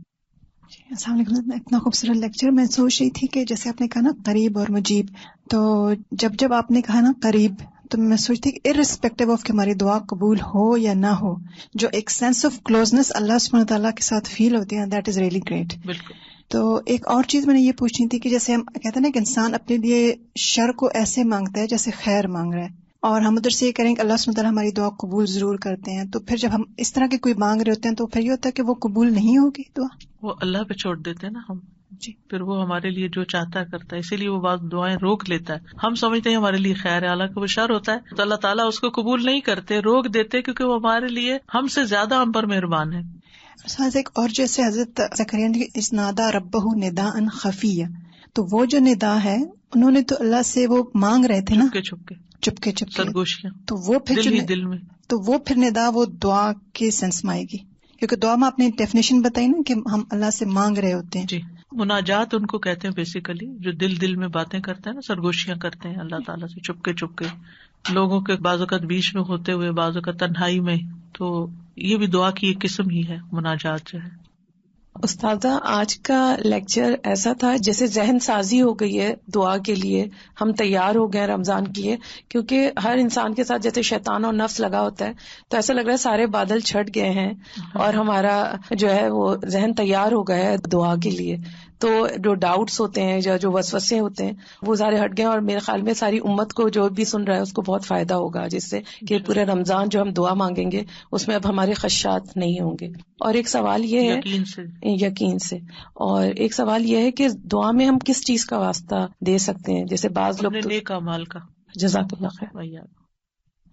Speaker 3: السلام علیکم. اتنا خوبصورت لیکچر. میں سوچ رہی تھی کہ جیسے آپ نے کہا نا قریب اور مجیب، تو جب آپ نے کہا نا قریب تو میں سوچتی کہ ارسپیکٹو آف کہ ہماری دعا قبول ہو یا نہ ہو، جو ایک سینس آف کلوزنس اللہ سبحانہ تعالیٰ کے ساتھ فیل ہوتی ہے، دیٹ از ریئلی گریٹ.
Speaker 1: بالکل.
Speaker 3: تو ایک اور چیز میں نے یہ پوچھنی تھی کہ جیسے ہم کہتے ہیں نا کہ انسان اپنے لیے شر کو ایسے مانگتا ہے جیسے خیر مانگ رہا ہے، اور ہم ادھر سے یہ کریں کہ اللہ سبحانہ تعالیٰ ہماری دعا قبول ضرور کرتے ہیں، تو پھر جب ہم اس طرح کے کوئی مانگ رہے ہوتے ہیں تو پھر یہ ہوتا ہے کہ وہ قبول نہیں ہوگی دعا.
Speaker 1: وہ اللہ پہ چھوڑ دیتے ہیں نا ہم
Speaker 3: جی.
Speaker 1: پھر وہ ہمارے لیے جو چاہتا ہے کرتا ہے، اسی لیے وہ بعض دعائیں روک لیتا ہے. ہم سمجھتے ہیں ہمارے لیے خیر ہے، حالانکہ وہ شر ہوتا ہے، تو اللہ تعالیٰ اس کو قبول نہیں کرتے، روک دیتے، کیونکہ وہ ہمارے لیے ہم سے زیادہ ہم پر مہربان ہے.
Speaker 3: ایک اور جیسے حضرت زکریا نے اسنادا ربہ نداء خفیہ، تو وہ جو ندا ہے انہوں نے تو اللہ سے وہ مانگ رہے تھے نا چپکے
Speaker 1: سرگوشیاں،
Speaker 3: تو وہ پھر
Speaker 1: دل میں
Speaker 3: تو وہ پھر ندا وہ دعا کے سینس میں آئے گی، کیونکہ دعا میں آپ نے ڈیفینیشن بتائی نا کہ ہم اللہ سے مانگ رہے ہوتے ہیں.
Speaker 1: جی. مناجات ان کو کہتے ہیں بیسیکلی، جو دل میں باتیں کرتے ہیں نا، سرگوشیاں کرتے ہیں اللہ تعالیٰ سے چپکے لوگوں کے بعض اوقات بیچ میں ہوتے ہوئے، بعض اوقات تنہائی میں. تو یہ بھی دعا کی ایک قسم ہی ہے مناجات جو ہے.
Speaker 4: استاذہ آج کا لیکچر ایسا تھا جیسے ذہن سازی ہو گئی ہے دعا کے لیے، ہم تیار ہو گئے رمضان کے لیے، کیونکہ ہر انسان کے ساتھ جیسے شیطان اور نفس لگا ہوتا ہے، تو ایسا لگ رہا ہے سارے بادل چھٹ گئے ہیں اور ہمارا جو ہے وہ ذہن تیار ہو گیا ہے دعا کے لیے. تو جو ڈاؤٹس ہوتے ہیں یا جو وسوسے ہوتے ہیں وہ سارے ہٹ گئے، اور میرے خیال میں ساری امت کو جو بھی سن رہا ہے اس کو بہت فائدہ ہوگا، جس سے کہ پورے رمضان جو ہم دعا مانگیں گے اس میں اب ہمارے خدشات نہیں ہوں گے. اور ایک سوال یہ ہے یقین سے، اور ایک سوال یہ ہے کہ دعا میں ہم کس چیز کا واسطہ دے سکتے ہیں؟ جیسے بعض لوگ
Speaker 1: نیک اعمال کا.
Speaker 4: جزاک اللہ خیر.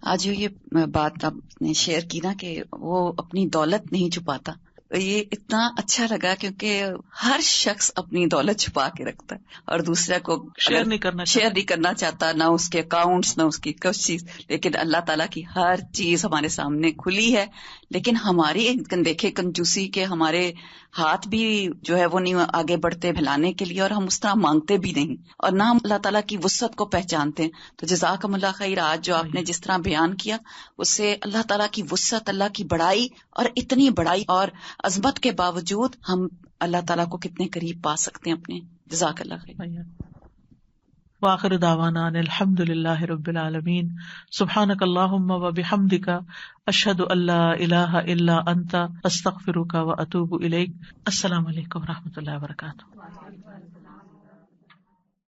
Speaker 5: آج یہ بات آپ نے شیئر کی نا کہ وہ اپنی دولت نہیں چھپاتا، یہ اتنا اچھا لگا کیونکہ ہر شخص اپنی دولت چھپا کے رکھتا ہے اور دوسرا کو شیئر نہیں کرنا چاہتا، نہ اس کے اکاؤنٹس نہ اس کی کچھ چیز. لیکن اللہ تعالیٰ کی ہر چیز ہمارے سامنے کھلی ہے، لیکن ہماری دیکھے کنجوسی کے ہمارے ہاتھ بھی جو ہے وہ نہیں آگے بڑھتے پھیلانے کے لیے، اور ہم اس طرح مانگتے بھی نہیں، اور نہ ہم اللہ تعالیٰ کی وسعت کو پہچانتے ہیں. تو جزاکم اللہ خیر. آج جو آپ نے جس طرح بیان کیا اس سے اللہ تعالیٰ کی وسعت، اللہ کی بڑائی، اور اتنی بڑائی اور عظمت کے باوجود ہم اللہ تعالیٰ کو کتنے قریب پا سکتے ہیں اپنے. جزاک اللہ خیر.
Speaker 1: وآخر دعوانا ان الحمد للہ رب العالمین. سبحانک اللہم وبحمدک، اشہد ان لا الہ الا انت، استغفرک واتوب الیک. السلام علیکم ورحمۃ اللہ وبرکاتہ.